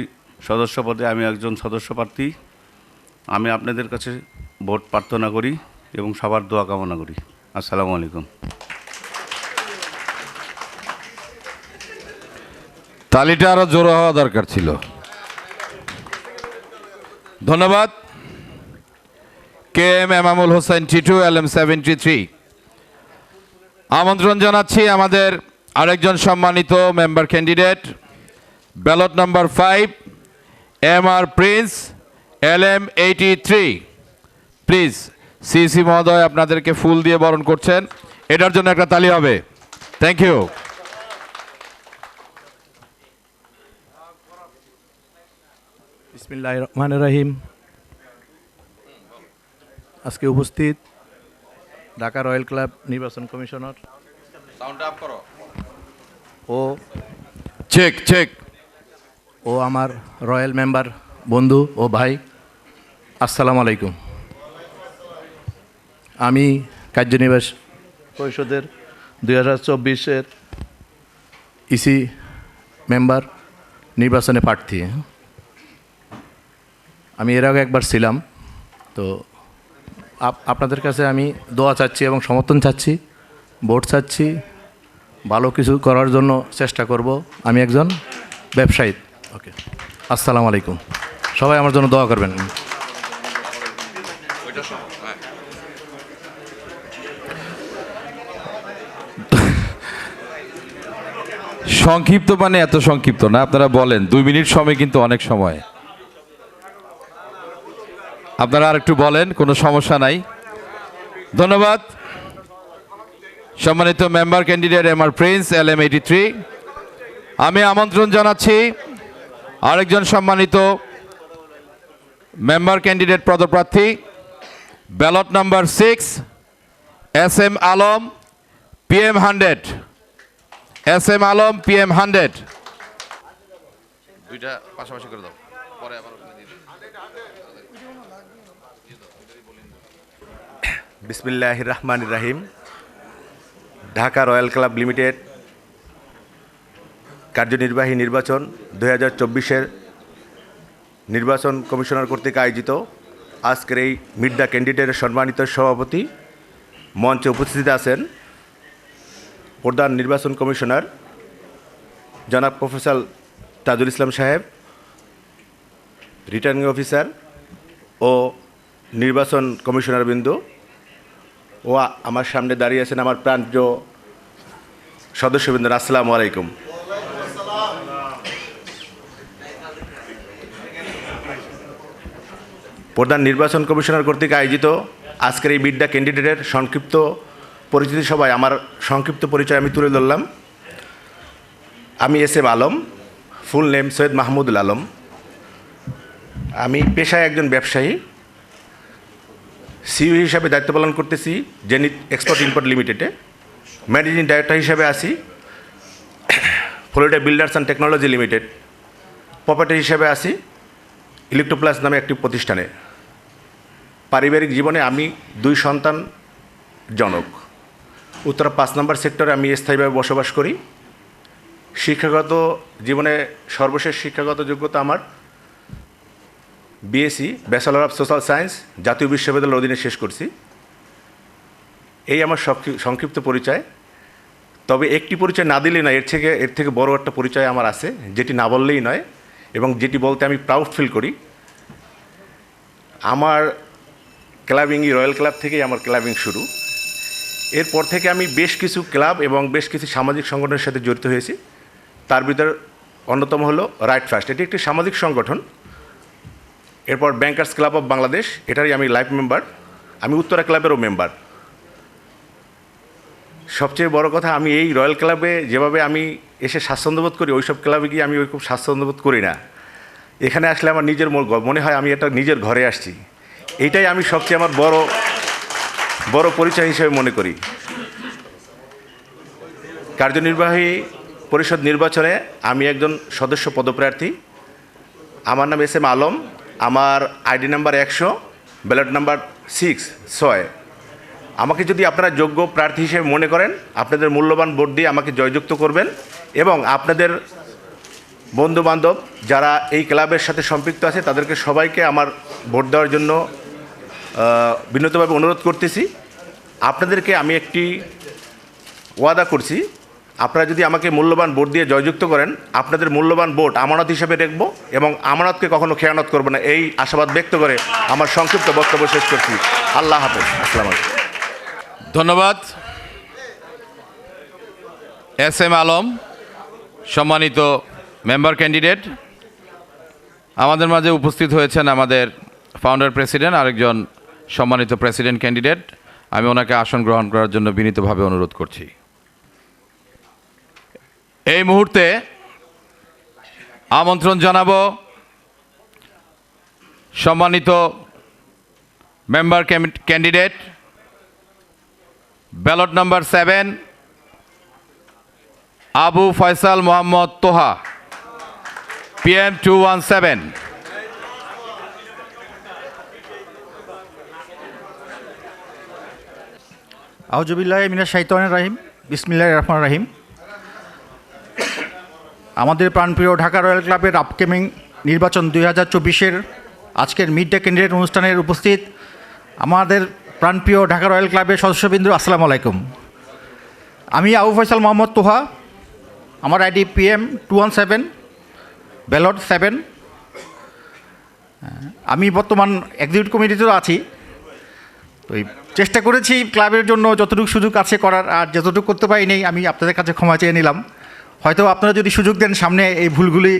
S9: সদস্য পদে আমি একজন সদস্য প্রার্থী। আমি আপনাদের কাছে ভোট প্রার্থনা করি এবং সবার দোয়া কামনা করি। আসসালামু আলাইকুম।
S1: তালিটা আরো জোরে হওয়া দরকার ছিল। ধন্যবাদ। KM Emamul Hossain Titu, LM 73। আমন্ত্রণ জানাচ্ছি আমাদের আরেকজন সম্মানিত member candidate, ballot number 5, MR Prince, LM 83। Please CC মহোদয় আপনাদেরকে ফুল দিয়ে বরণ করছেন, এটার জন্য একটা তালি হবে। Thank you.
S10: বিসমিল্লাহির রহমানির রহিম। আজকে উপস্থিত ঢাকা রয়্যাল ক্লাব নির্বাচন কমিশনার ও আমার রয়্যাল মেম্বার বন্ধু ও ভাই, আসসালামু আলাইকুম। আমি কার্যনির্বাহী পরিষদের 2024-এর ইসি মেম্বার নির্বাচনে প্রার্থী। আমি এর আগে একবার ছিলাম, তো আপনাদের কাছে আমি দোয়া চাচ্ছি এবং সমর্থন চাচ্ছি, ভোট চাচ্ছি। ভালো কিছু করার জন্য চেষ্টা করব। আমি একজন ব্যবসায়ী। ওকে, আসসালামু আলাইকুম। সবাই আমার জন্য দোয়া করবেন।
S1: সংক্ষিপ্ত মানে এত সংক্ষিপ্ত না, আপনারা বলেন। 2 মিনিট সময় কিন্তু অনেক সময়। আপনারা আর একটু বলেন, কোনো সমস্যা নাই। ধন্যবাদ। সম্মানিত member candidate MR Prince, LM 83। আমি আমন্ত্রণ জানাচ্ছি আরেকজন সম্মানিত মেম্বার ক্যান্ডিডেট পদপ্রার্থী ballot number 6 SM Alam PM 100 SM Alam PM 100 দুইটা পাশাপাশি করে দাও পরে আবার
S11: বিসমিল্লাহির রহমানির রহিম। ঢাকা রয়্যাল ক্লাব লিমিটেড কার্যনির্বাহী নির্বাচন 2024-এর নির্বাচন কমিশনার কর্তৃক আয়োজিত আজকের এই মিট দ্য ক্যান্ডিডেটের সম্মানিত সভাপতি মঞ্চে উপস্থিত আছেন প্রধান নির্বাচন কমিশনার জনাব প্রফেসর তাজুল ইসলাম সাহেব, রিটার্নিং অফিসার ও নির্বাচন কমিশনার বিন্দু ও আমার সামনে দাঁড়িয়ে আছেন আমার প্রাণপ্রিয় সদস্যবৃন্দ, আসসালামু আলাইকুম। প্রধান নির্বাচন কমিশনার কর্তৃক আয়োজিত আজকের এই মিট দ্য ক্যান্ডিডেটের সংক্ষিপ্ত পরিচিতি সভায় আমার সংক্ষিপ্ত পরিচয় আমি তুলে ধরলাম। আমি SM Alam, full name Syed Mahmudul Alam. আমি পেশায় একজন ব্যবসায়ী, সিইও হিসাবে দায়িত্ব পালন করতেছি জেনিথ এক্সপোর্ট ইম্পোর্ট লিমিটেডে। ম্যানেজিং ডাইরেক্টর হিসাবে আছি Florida builders and technology limited. Property হিসাবে আছি ইলেকট্রোপ্লাস নামে একটি প্রতিষ্ঠানে। পারিবারিক জীবনে আমি 2 সন্তান জনক। উত্তরা 5 নম্বর সেক্টরে আমি স্থায়ীভাবে বসবাস করি। শিক্ষাগত জীবনে সর্বশেষ শিক্ষাগত যোগ্যতা আমার BSc bachelor of social science জাতীয় বিশ্ববিদ্যালয়ের অধীনে শেষ করছি। এই আমার সংক্ষিপ্ত পরিচয়। তবে একটি পরিচয় না দিলেই নয়, এর থেকে বড় একটা পরিচয় আমার আছে, যেটি না বললেই নয় এবং যেটি বলতে আমি প্রাউড ফিল করি। আমার ক্লাবিংই রয়্যাল ক্লাব থেকেই আমার ক্লাবিং শুরু। এরপর থেকে আমি বেশ কিছু ক্লাব এবং বেশ কিছু সামাজিক সংগঠনের সাথে জড়িত হয়েছি। তার ভিতর অন্যতম হলো রাইট ফার্স্ট, এটি একটি সামাজিক সংগঠন। এরপর ব্যাংকার্স ক্লাব অফ বাংলাদেশ, এটারই আমি লাইফ মেম্বার। আমি উত্তরা ক্লাবেরও মেম্বার। সবচেয়ে বড় কথা, আমি এই রয়্যাল ক্লাবে যেভাবে আমি এসে স্বাচ্ছন্দ্যবোধ করি, ওইসব ক্লাবে গিয়ে আমি খুব স্বাচ্ছন্দ্যবোধ করি না। এখানে আসলে আমার নিজের মনে হয় আমি একটা নিজের ঘরে আসছি। এইটাই আমি সবচেয়ে আমার বড় পরিচয় হিসেবে মনে করি। কার্যনির্বাহী পরিষদ নির্বাচনে আমি একজন সদস্য পদপ্রার্থী। আমার নাম SM আলম। আমার ID নাম্বার 100, ব্যালট নাম্বার 6 আমাকে যদি আপনারা যোগ্য প্রার্থী হিসেবে মনে করেন, আপনাদের মূল্যবান ভোট দিয়ে আমাকে জয়যুক্ত করবেন এবং আপনাদের বন্ধুবান্ধব যারা এই ক্লাবের সাথে সম্পৃক্ত আছে তাদেরকে সবাইকে আমার ভোট দেওয়ার জন্য বিনীতভাবে অনুরোধ করতেছি। আপনাদেরকে আমি একটি ওয়াদা করছি, আপনারা যদি আমাকে মূল্যবান ভোট দিয়ে জয়যুক্ত করেন, আপনাদের মূল্যবান ভোট আমানত হিসেবে রাখবো এবং আমানতকে কখনো খেয়ানত করবো না, এই আশাবাদ ব্যক্ত করে আমার সংক্ষিপ্ত বক্তব্য শেষ করছি। আল্লাহ হাফেজ। আসসালামু আলাইকুম।
S1: ধন্যবাদ SM আলম, সম্মানিত মেম্বার ক্যান্ডিডেট। আমাদের মাঝে উপস্থিত হয়েছেন আমাদের ফাউন্ডার প্রেসিডেন্ট, আরেকজন সম্মানিত প্রেসিডেন্ট ক্যান্ডিডেট। আমি ওনাকে আসন গ্রহণ করার জন্য বিনীতভাবে অনুরোধ করছি। এই মুহূর্তে আমন্ত্রণ জানাবো সম্মানিত member candidate ballot number 7 Abu Faisal Mohammad Toha PM 217।
S12: আউযুবিল্লাহি মিনাশ শাইতানির রাহিম, বিসমিল্লাহির রহমানির রহিম। আমাদের প্রাণপ্রিয় ঢাকা রয়্যাল ক্লাবের আপকামিং নির্বাচন 2024-এর আজকের মিড ডে ক্যান্ডিডেট অনুষ্ঠানের উপস্থিত আমাদের প্রাণপ্রিয় ঢাকা রয়্যাল ক্লাবের সদস্যবৃন্দ, আসসালামু আলাইকুম। আমি আবু ফয়সাল মোহাম্মদ তোহা, আমার ID PM 217, ব্যালট 7। আমি বর্তমান এক্সিকিউটিভ কমিটিতেও আছি। তো চেষ্টা করেছি ক্লাবের জন্য যতটুকু সুযোগ আছে করার, আর যতটুকু করতে পারিনি আমি আপনাদের কাছে ক্ষমা চেয়ে নিলাম। হয়তো আপনারা যদি সুযোগ দেন সামনে এই ভুলগুলি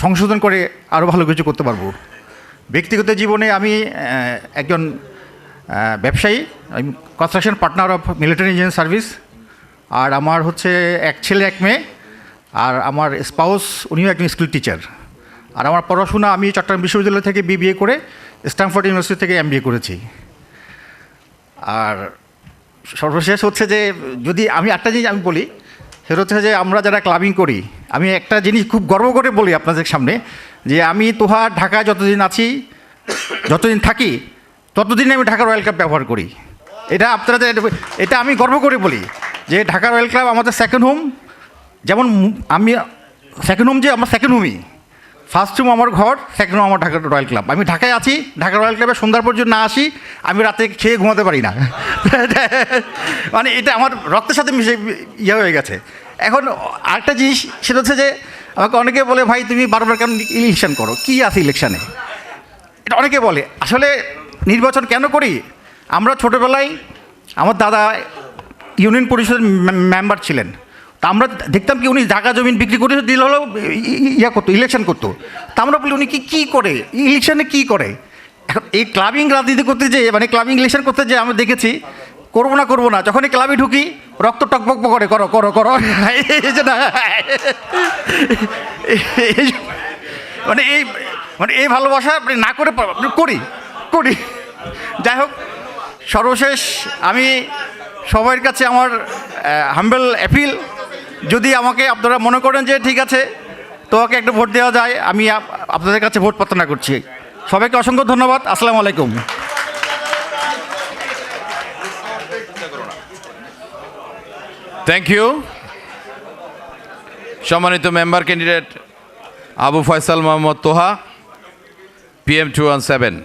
S12: সংশোধন করে আরও ভালো কিছু করতে পারবো। ব্যক্তিগত জীবনে আমি একজন ব্যবসায়ী, আমি construction partner of military engineering service. আর আমার হচ্ছে 1 ছেলে 1 মেয়ে। আর আমার স্পাউস উনিও একজন স্কুল টিচার। আর আমার পড়াশোনা আমি চট্টগ্রাম বিশ্ববিদ্যালয় থেকে বিবিএ করে স্ট্যামফোর্ড ইউনিভার্সিটি থেকে এমবিএ করেছি। আর সর্বশেষ হচ্ছে যে যদি আমি একটা জিনিস আমি বলি, সেটা হচ্ছে যে আমরা যারা ক্লাবিং করি, আমি একটা জিনিস খুব গর্ব করে বলি আপনাদের সামনে, যে আমি তোহা ঢাকায় যতদিন আছি, যতদিন থাকি, ততদিন আমি ঢাকা রয়্যাল ক্লাব ব্যবহার করি। এটা আপনারা এটা আমি গর্ব করে বলি যে ঢাকা রয়্যাল ক্লাব আমাদের সেকেন্ড হোম। যেমন আমি সেকেন্ড হোম, যে আমার সেকেন্ড হোমই, ফার্স্ট হোম আমার ঘর, সেকেন্ড হোম আমার ঢাকা রয়্যাল ক্লাব। আমি ঢাকায় আছি, ঢাকা রয়্যাল ক্লাবে সন্ধ্যার পর্যন্ত না আসি আমি রাতে খেয়ে ঘুমাতে পারি না। মানে এটা আমার রক্তের সাথে মিশে ইয়ে হয়ে গেছে। এখন আরেকটা জিনিস সেটা হচ্ছে যে আমাকে অনেকে বলে, ভাই তুমি বারবার কেন ইলেকশন করো, কী আছে ইলেকশানে? এটা অনেকে বলে। আসলে নির্বাচন কেন করি, আমরা ছোটোবেলায় আমার দাদা ইউনিয়ন পরিষদের মেম্বার ছিলেন, তা আমরা দেখতাম কি উনি জায়গা জমিন বিক্রি করে দিল হলো ইয়া করতো, ইলেকশন করতো। তা আমরা বলি উনি কী করে ইলেকশনে কী করে। এখন এই ক্লাবিং রাজনীতি করতে যে, মানে ক্লাবিং ইলেকশন করতে যে আমরা দেখেছি করবো না, যখনই ক্লাবে ঢুকি রক্ত টকবক করে, করো করো করো, এই যে না, মানে এই ভালোবাসা না করে করি। যাই হোক, সর্বশেষ আমি সবার কাছে আমার হাম্বেল অ্যাপিল, যদি আমাকে আপনারা মনে করেন যে ঠিক আছে তোমাকে একটা ভোট দেওয়া যায়, আমি আপনাদের কাছে ভোট প্রার্থনা করছি। সবাইকে অসংখ্য ধন্যবাদ। আসসালামু আলাইকুম।
S1: Thank you. সম্মানিত member candidate Abu Faisal Mohammad Toha, PM 217।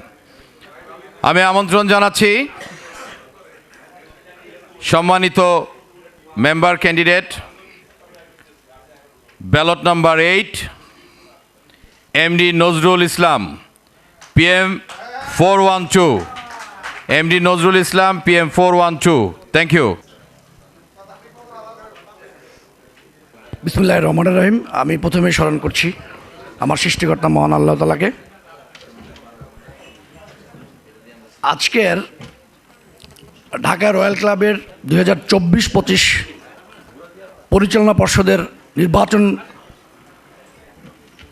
S1: আমি আমন্ত্রণ জানাচ্ছি সম্মানিত member candidate ballot number 8 MD Nazrul Islam, PM 412। MD Nazrul Islam, PM 412। Thank you.
S13: বিসমিল্লাহির রহমানির রহিম। আমি প্রথমে স্মরণ করছি আমার সৃষ্টিকর্তা মহান আল্লাহ তাআলাকে। আজকের ঢাকা রয়্যাল ক্লাবের 2024-25 পরিচালনা পর্ষদের নির্বাচন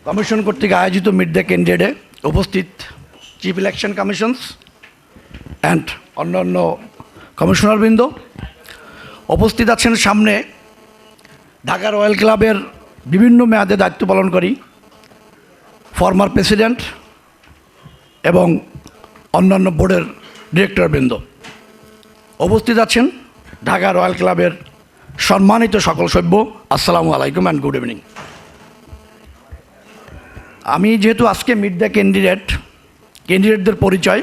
S13: কমিশন কর্তৃক আয়োজিত মিড দ্য ক্যান্ডিডেটে উপস্থিত চিফ ইলেকশন কমিশনস অ্যান্ড অন্যান্য কমিশনারবৃন্দ, উপস্থিত আছেন সামনে ঢাকা রয়্যাল ক্লাবের বিভিন্ন মেয়াদে দায়িত্ব পালনকারী ফর্মার প্রেসিডেন্ট এবং অন্যান্য বোর্ডের ডিরেক্টরবৃন্দ, উপস্থিত আছেন ঢাকা রয়্যাল ক্লাবের সম্মানিত সকল সভ্য, আসসালামু আলাইকুম অ্যান্ড গুড ইভিনিং। আমি যেহেতু আজকে মিট দ্য ক্যান্ডিডেটদের পরিচয়,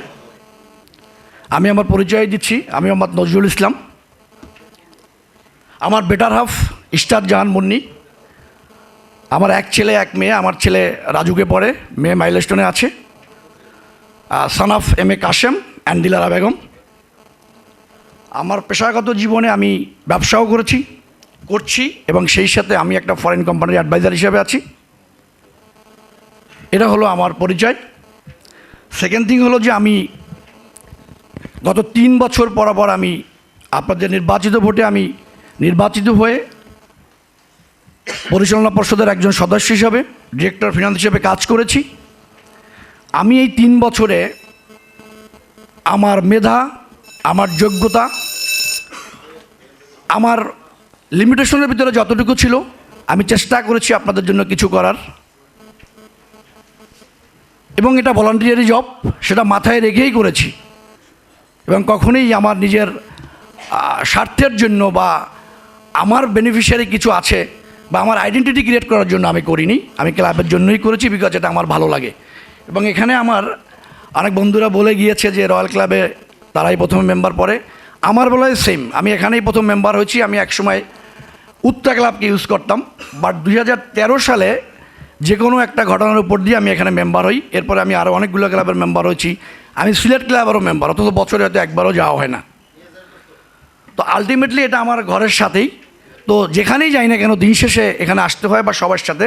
S13: আমি আমার পরিচয় দিচ্ছি। আমি মোহাম্মদ নজরুল ইসলাম। আমার বেটার হাফ ইস্টার জাহান মুন্নি। আমার এক ছেলে এক মেয়ে। আমার ছেলে রাজুকে পড়ে, মেয়ে মাইলস্টোনে আছে। Son of MA Kashem and Dilara Begum. আমার পেশাগত জীবনে আমি ব্যবসাও করছি এবং সেই সাথে আমি একটা ফরেন কোম্পানির অ্যাডভাইজার হিসেবে আছি। এটা হলো আমার পরিচয়। সেকেন্ড থিং হলো যে আমি গত 3 বছর পর আমি আপনাদের নির্বাচিত ভোটে আমি নির্বাচিত হয়ে পরিচালনা পর্ষদের একজন সদস্য হিসাবে, ডিরেক্টর ফিনান্স হিসেবে কাজ করেছি। আমি এই 3 বছরে আমার মেধা, আমার যোগ্যতা, আমার লিমিটেশনের ভিতরে যতটুকু ছিল আমি চেষ্টা করেছি আপনাদের জন্য কিছু করার, এবং এটা ভলান্টিয়ারি জব, সেটা মাথায় রেখেই করেছি এবং কখনোই আমার নিজের স্বার্থের জন্য বা আমার বেনিফিশিয়ারি কিছু আছে বা আমার আইডেন্টিটি ক্রিয়েট করার জন্য আমি করিনি। আমি ক্লাবের জন্যই করেছি, বিকজ এটা আমার ভালো লাগে। এবং এখানে আমার অনেক বন্ধুরা বলে গিয়েছে যে রয়্যাল ক্লাবে তারাই প্রথম মেম্বার পড়ে। আমার বেলায় সেম, আমি এখানেই প্রথম মেম্বার হয়েছি। আমি একসময় উত্তরা ক্লাবকে ইউজ করতাম, বাট 2013 সালে যে কোনো একটা ঘটনার উপর দিয়ে আমি এখানে মেম্বার হই। এরপরে আমি আরও অনেকগুলো ক্লাবের মেম্বার হয়েছি। আমি সিলেট ক্লাবেরও মেম্বার, অথচ বছরে হয়তো একবারও যাওয়া হয় না। তো আলটিমেটলি এটা আমার ঘরের সাথেই। তো যেখানেই যাই না কেন দিন শেষে এখানে আসতে হয় বা সবার সাথে।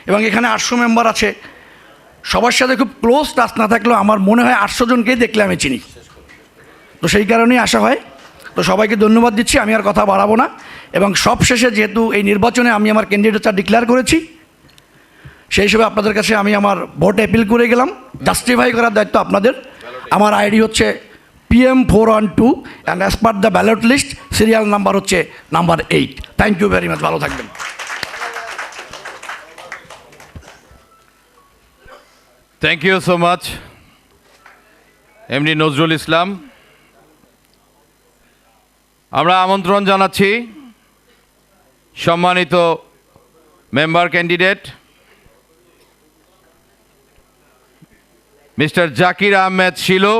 S13: এবং এখানে 800 মেম্বার আছে, সবার সাথে খুব ক্লোজ টাচ না থাকলেও আমার মনে হয় 800 জনকেই দেখলে আমি চিনি। তো সেই কারণেই আসা হয়। তো সবাইকে ধন্যবাদ দিচ্ছি, আমি আর কথা বাড়াবো না। এবং সবশেষে যেহেতু এই নির্বাচনে আমি আমার ক্যান্ডিডেটটা ডিক্লেয়ার করেছি, সেই হিসেবে আপনাদের কাছে আমি আমার ভোট অ্যাপিল করে গেলাম। জাস্টিফাই করার দায়িত্ব আপনাদের। আমার আইডি হচ্ছে PM412 and as per the ballot list serial number হচ্ছে number 8। Thank you very much, ভালো থাকবেন।
S1: Thank you so much MD Nazrul Islam. আমরা আমন্ত্রণ জানাচ্ছি সম্মানিত member candidate mister Zakir Ahmed Shilu,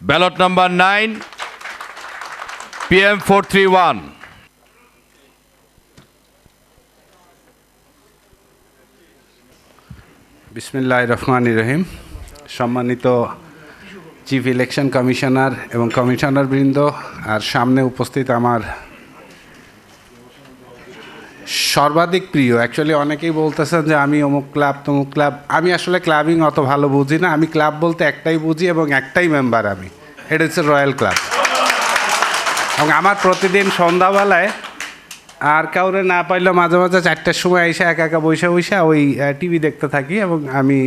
S1: ballot number 9, PM431।
S14: বিসমিল্লাহির রহমানির রহিম। সম্মানিত চিফ ইলেকশন কমিশনার এবং কমিশনারবৃন্দ, আর সামনে উপস্থিত আমার সর্বাধিক প্রিয়, অ্যাকচুয়ালি অনেকেই বলতেছেন যে আমি অমুক ক্লাব তমুক ক্লাব, আমি আসলে ক্লাবিং অত ভালো বুঝি না। আমি ক্লাব বলতে একটাই বুঝি এবং একটাই মেম্বার আমি, এটা হচ্ছে রয়্যাল ক্লাব। এবং আমার প্রতিদিন সন্ধ্যাবেলায় আর কাউরে না পাইলেও মাঝে মাঝে 4টার সময় এসে একা একা বৈশা ওই টিভি দেখতে থাকি। এবং আমি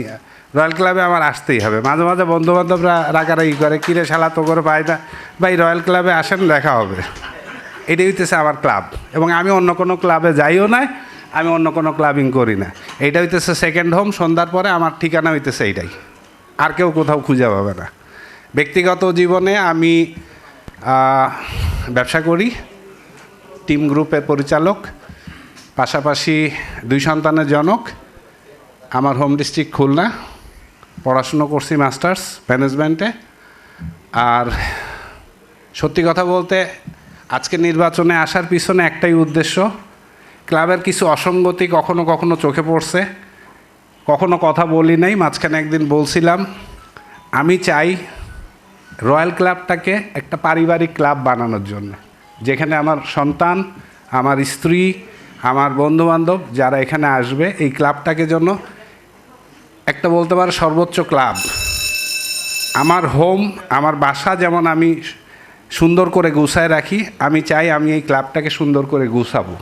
S14: রয়্যাল ক্লাবে আমার আসতেই হবে। মাঝে মাঝে বন্ধুবান্ধবরা রাগারাগি করে, কিরে শালা তো করে পাই না, ভাই রয়্যাল ক্লাবে আসেন, দেখা হবে। এটাই হইতেছে আমার ক্লাব। এবং আমি অন্য কোনো ক্লাবে যাইও না, আমি অন্য কোনো ক্লাবিং করি না। এইটা হইতেছে সেকেন্ড হোম। সন্ধ্যার পরে আমার ঠিকানা হইতেছে এইটাই, আর কেউ কোথাও খুঁজে পাবে না। ব্যক্তিগত জীবনে আমি ব্যবসা করি, টিম গ্রুপের পরিচালক, পাশাপাশি 2 সন্তানের জনক। আমার হোম ডিস্ট্রিক্ট খুলনা, পড়াশুনো করছি মাস্টার্স ম্যানেজমেন্টে। আর সত্যি কথা বলতে আজকে নির্বাচনে আসার পিছনে একটাই উদ্দেশ্য, ক্লাবের কিছু অসঙ্গতি কখনো কখনো চোখে পড়ছে, কখনো কথা বলি নাই। মাঝখানে একদিন বলছিলাম আমি চাই রয়্যাল ক্লাবটাকে একটা পারিবারিক ক্লাব বানানোর জন্য, যেখানে আমার সন্তান, আমার স্ত্রী, আমার বন্ধুবান্ধব যারা এখানে আসবে, এই ক্লাবটাকে জন্য একটা বলতে পারে সর্বোচ্চ ক্লাব। আমার হোম, আমার বাসা যেমন আমি সুন্দর করে গুছায় রাখি, আমি চাই আমি এই ক্লাবটাকে সুন্দর করে গুছাবো।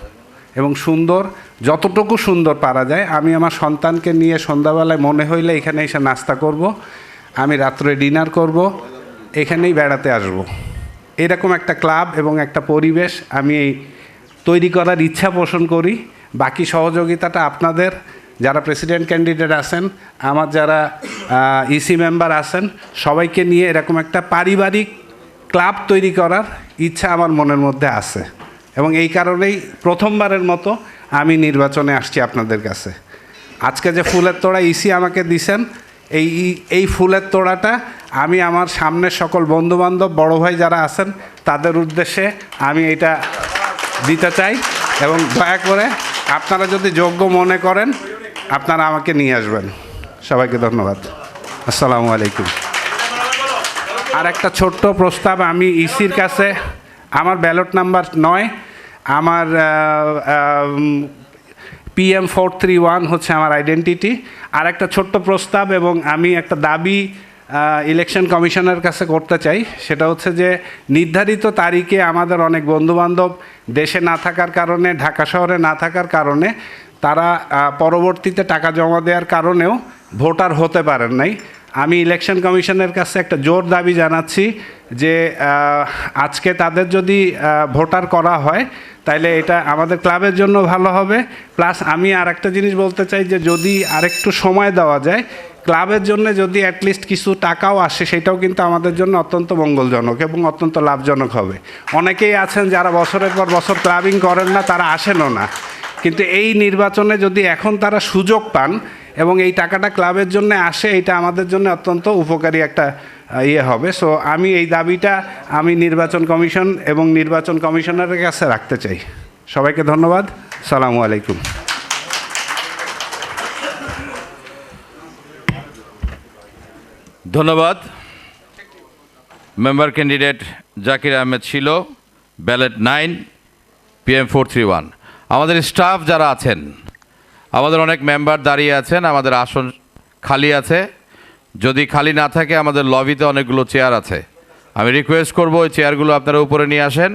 S14: এবং সুন্দর, যতটুকু সুন্দর পারা যায়। আমি আমার সন্তানকে নিয়ে সন্ধ্যাবেলায় মনে হইলে এখানে এসে নাস্তা করব, আমি রাত্রে ডিনার করব, এখানেই বেড়াতে আসব। এরকম একটা ক্লাব এবং একটা পরিবেশ আমি এই তৈরি করার ইচ্ছা পোষণ করি। বাকি সহযোগিতাটা আপনাদের, যারা প্রেসিডেন্ট ক্যান্ডিডেট আছেন, আমার যারা ইসি মেম্বার আছেন, সবাইকে নিয়ে এরকম একটা পারিবারিক ক্লাব তৈরি করার ইচ্ছা আমার মনের মধ্যে আছে। এবং এই কারণেই প্রথমবারের মতো আমি নির্বাচনে আসছি আপনাদের কাছে। আজকে যে ফুলের তোড়া ইসি আমাকে দিছেন, এই ফুলের তোড়াটা আমি আমার সামনের সকল বন্ধুবান্ধব, বড় ভাই যারা আছেন, তাদের উদ্দেশ্যে আমি এটা দিতে চাই। এবং দয়া করে আপনারা যদি যোগ্য মনে করেন, আপনারা আমাকে নিয়ে আসবেন। সবাইকে ধন্যবাদ। আসসালামু আলাইকুম। আর একটা ছোট্ট প্রস্তাব, আমি ইসির কাছে, আমার ব্যালট নাম্বার 9, আমার PM431 হচ্ছে আমার আইডেন্টিটি। আর একটা ছোট্ট প্রস্তাব এবং আমি একটা দাবি ইলেকশন কমিশনের কাছে করতে চাই, সেটা হচ্ছে যে নির্ধারিত তারিখে আমাদের অনেক বন্ধুবান্ধব দেশে না থাকার কারণে, ঢাকা শহরে না থাকার কারণে, তারা পরবর্তীতে টাকা জমা দেওয়ার কারণেও ভোটার হতে পারেন নাই। আমি ইলেকশন কমিশনের কাছে একটা জোর দাবি জানাচ্ছি যে আজকে তাদের যদি ভোটার করা হয়, তাইলে এটা আমাদের ক্লাবের জন্য ভালো হবে। প্লাস আমি আর একটা জিনিস বলতে চাই যে যদি আরেকটু সময় দেওয়া যায়, ক্লাবের জন্য যদি অ্যাটলিস্ট কিছু টাকাও আসে, সেটাও কিন্তু আমাদের জন্য অত্যন্ত মঙ্গলজনক এবং অত্যন্ত লাভজনক হবে। অনেকেই আছেন যারা বছরের পর বছর ক্লাবিং করেন না, তারা আসেনও না, কিন্তু এই নির্বাচনে যদি এখন তারা সুযোগ পান এবং এই টাকাটা ক্লাবের জন্য আসে, এটা আমাদের জন্য অত্যন্ত উপকারী একটা হবে। সো আমি এই দাবিটা আমি নির্বাচন কমিশন এবং নির্বাচন কমিশনারের কাছে রাখতে চাই। সবাইকে ধন্যবাদ। সালামু আলাইকুম।
S1: ধন্যবাদ member candidate Zakir Ahmed Shilu, ballot 9, PM431। আমাদের স্টাফ যারা আছেন, আমাদের অনেক মেম্বার দাঁড়িয়ে আছেন, আমাদের আসন খালি আছে। যদি খালি না থাকে, আমাদের লবিতে অনেকগুলো চেয়ার আছে, আমি রিকোয়েস্ট করব ওই চেয়ারগুলো আপনারা উপরে নিয়ে আসেন,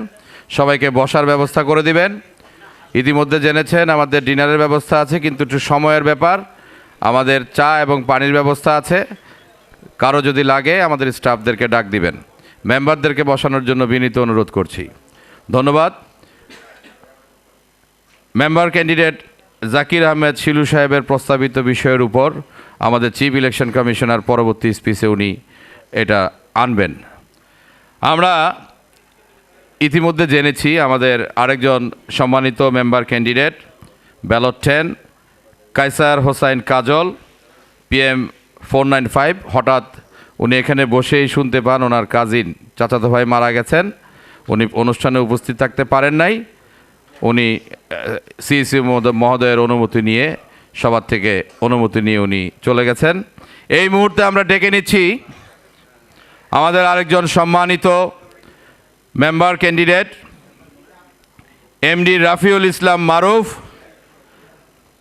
S1: সবাইকে বসার ব্যবস্থা করে দিবেন। ইতিমধ্যে জেনেছেন আমাদের ডিনারের ব্যবস্থা আছে, কিন্তু একটু সময়ের ব্যাপার। আমাদের চা এবং পানির ব্যবস্থা আছে, কারো যদি লাগে আমাদের স্টাফদেরকে ডাক দিবেন। মেম্বারদেরকে বসানোর জন্য বিনীত অনুরোধ করছি। ধন্যবাদ। মেম্বার ক্যান্ডিডেট জাকির আহমেদ শিলু সাহেবের প্রস্তাবিত বিষয়ের উপর আমাদের চিফ ইলেকশন কমিশনার পরবর্তী স্পিচে উনি এটা আনবেন। আমরা ইতিমধ্যে জেনেছি আমাদের আরেকজন সম্মানিত member candidate ballot 10 Kaiser Hossain Kajal PM 495, হঠাৎ উনি এখানে বসেই শুনতে পান ওনার কাজিন চাচাতো ভাই মারা গেছেন। উনি অনুষ্ঠানে উপস্থিত থাকতে পারেন নাই। উনি সিইসি মহোদয়ের অনুমতি নিয়ে সবার থেকে অনুমতি নিয়ে উনি চলে গেছেন। এই মুহূর্তে আমরা ডেকে নিচ্ছি আমাদের আরেকজন সম্মানিত member candidate MD Rafiul Islam মারুফ,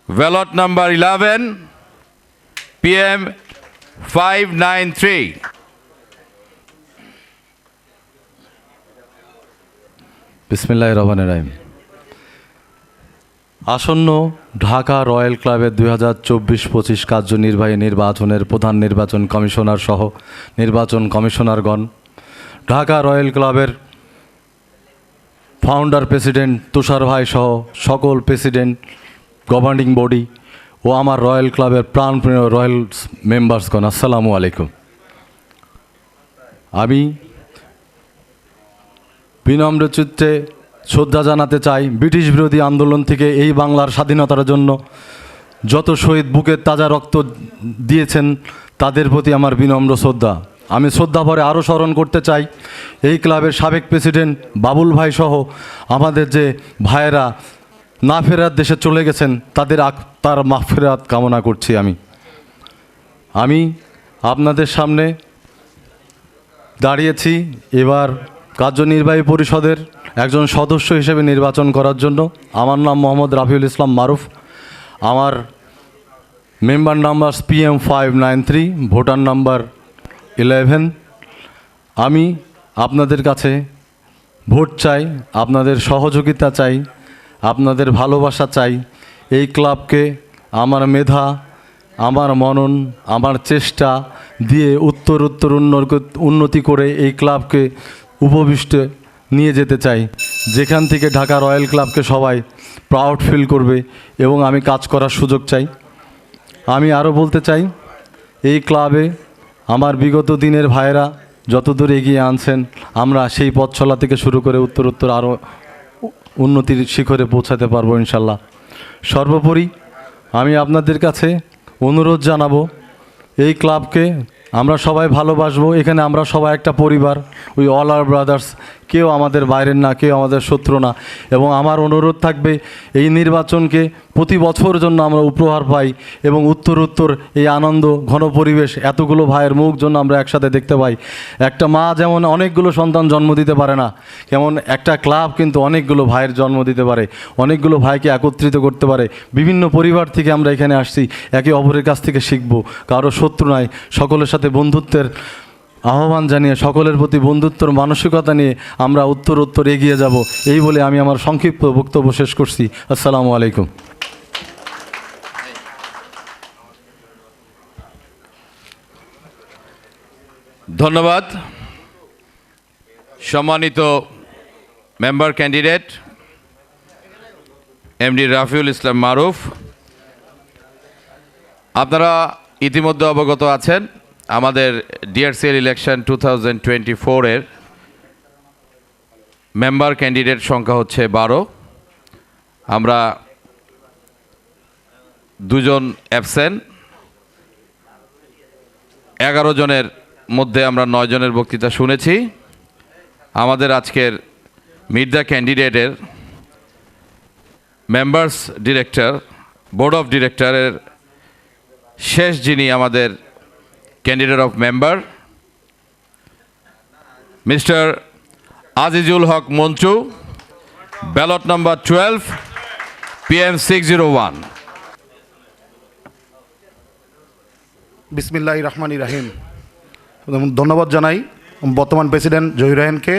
S1: ব্যালট নাম্বার 11 PM 593।
S5: বিসমিল্লাহির রহমানির রহিম। আসন্ন ঢাকা রয়্যাল ক্লাবের 2024-25 কার্যনির্বাহী নির্বাচনের প্রধান নির্বাচন কমিশনার সহ নির্বাচন কমিশনারগণ, ঢাকা রয়্যাল ক্লাবের ফাউন্ডার প্রেসিডেন্ট তুষার ভাই সহ সকল প্রেসিডেন্ট, গভর্নিং বডি ও আমার রয়্যাল ক্লাবের প্রাণপ্রিয় রয়্যাল মেম্বার্সগণ, আসসালামু আলাইকুম। আমি বিনম্র চিত্তে শ্রদ্ধা জানাতে চাই ব্রিটিশ বিরোধী আন্দোলন থেকে এই বাংলার স্বাধীনতার জন্য যত শহীদ বুকের তাজা রক্ত দিয়েছেন তাদের প্রতি আমার বিনম্র শ্রদ্ধা। আমি শ্রদ্ধাভরে আরও স্মরণ করতে চাই এই ক্লাবের সাবেক প্রেসিডেন্ট বাবুল ভাই সহ আমাদের যে ভাইয়েরা না ফেরার দেশে চলে গেছেন, তাদের তার মাগফিরাত কামনা করছি। আমি আপনাদের সামনে দাঁড়িয়েছি এবার কার্যনির্বাহী পরিষদের একজন সদস্য হিসেবে নির্বাচন করার জন্য। আমার নাম মোহাম্মদ রাফিউল ইসলাম মারুফ। আমার member number PM 593, voter number 11। আমি আপনাদের কাছে ভোট চাই, আপনাদের সহযোগিতা চাই, আপনাদের ভালোবাসা চাই। এই ক্লাবকে আমার মেধা, আমার মনন, আমার চেষ্টা দিয়ে উত্তর উন্নতি করে এই ক্লাবকে উপবিষ্টে নিয়ে যেতে চাই, যেখান থেকে ঢাকা রয়্যাল ক্লাবকে সবাই প্রাউড ফিল করবে এবং আমি কাজ করার সুযোগ চাই। আমি আরও বলতে চাই এই ক্লাবে আমার বিগত দিনের ভাইয়েরা যতদূর এগিয়ে আনছেন, আমরা সেই পথ চলা থেকে শুরু করে উত্তর আরও উন্নতির শিখরে পৌঁছাতে পারবো ইনশাল্লাহ। সর্বোপরি আমি আপনাদের কাছে অনুরোধ জানাবো এই ক্লাবকে আমরা সবাই ভালোবাসবো। এখানে আমরা সবাই একটা পরিবার, উই অল আর ব্রাদার্স। কেউ আমাদের বাইরের না, কেউ আমাদের শত্রু না। এবং আমার অনুরোধ থাকবে এই নির্বাচনকে প্রতি বছর জন্য আমরা উপহার পাই এবং উত্তর এই আনন্দ ঘন পরিবেশ, এতগুলো ভাইয়ের মুখ জন্য আমরা একসাথে দেখতে পাই। একটা মা যেমন অনেকগুলো সন্তান জন্ম দিতে পারে না, কেমন একটা ক্লাব কিন্তু অনেকগুলো ভাইয়ের জন্ম দিতে পারে, অনেকগুলো ভাইকে একত্রিত করতে পারে। বিভিন্ন পরিবার থেকে আমরা এখানে আসছি, একে অপরের কাছ থেকে শিখব। কারো শত্রু নাই, সকলের সাথে বন্ধুত্বের আহ্বান জানিয়ে সকলের প্রতি বন্ধুত্বর মানসিকতা নিয়ে আমরা উত্তর এগিয়ে যাব। এই বলে আমি আমার সংক্ষিপ্ত বক্তব্য শেষ করছি। আসসালামু আলাইকুম।
S1: ধন্যবাদ। সম্মানিত member candidate MD Rafiul Islam মারুফ, আপনারা ইতিমধ্যে অবগত আছেন আমাদের DRCL ইলেকশন 2024-এর মেম্বার ক্যান্ডিডেট সংখ্যা হচ্ছে 12। আমরা 2 জন অ্যাবসেন্ট, 11 জনের মধ্যে আমরা 9 জনের বক্তৃতা শুনেছি। আমাদের আজকের মিট দ্য ক্যান্ডিডেটের মেম্বার্স ডিরেক্টর, বোর্ড অফ ডিরেক্টরের শেষ যিনি আমাদের candidate of member, mister Azizul Haque Manchu, ballot number 12 PM 601।
S15: বিসমিল্লাহির রহমানির রহিম। ধন্যবাদ জানাই বর্তমান প্রেসিডেন্ট জহির রায়হানকে,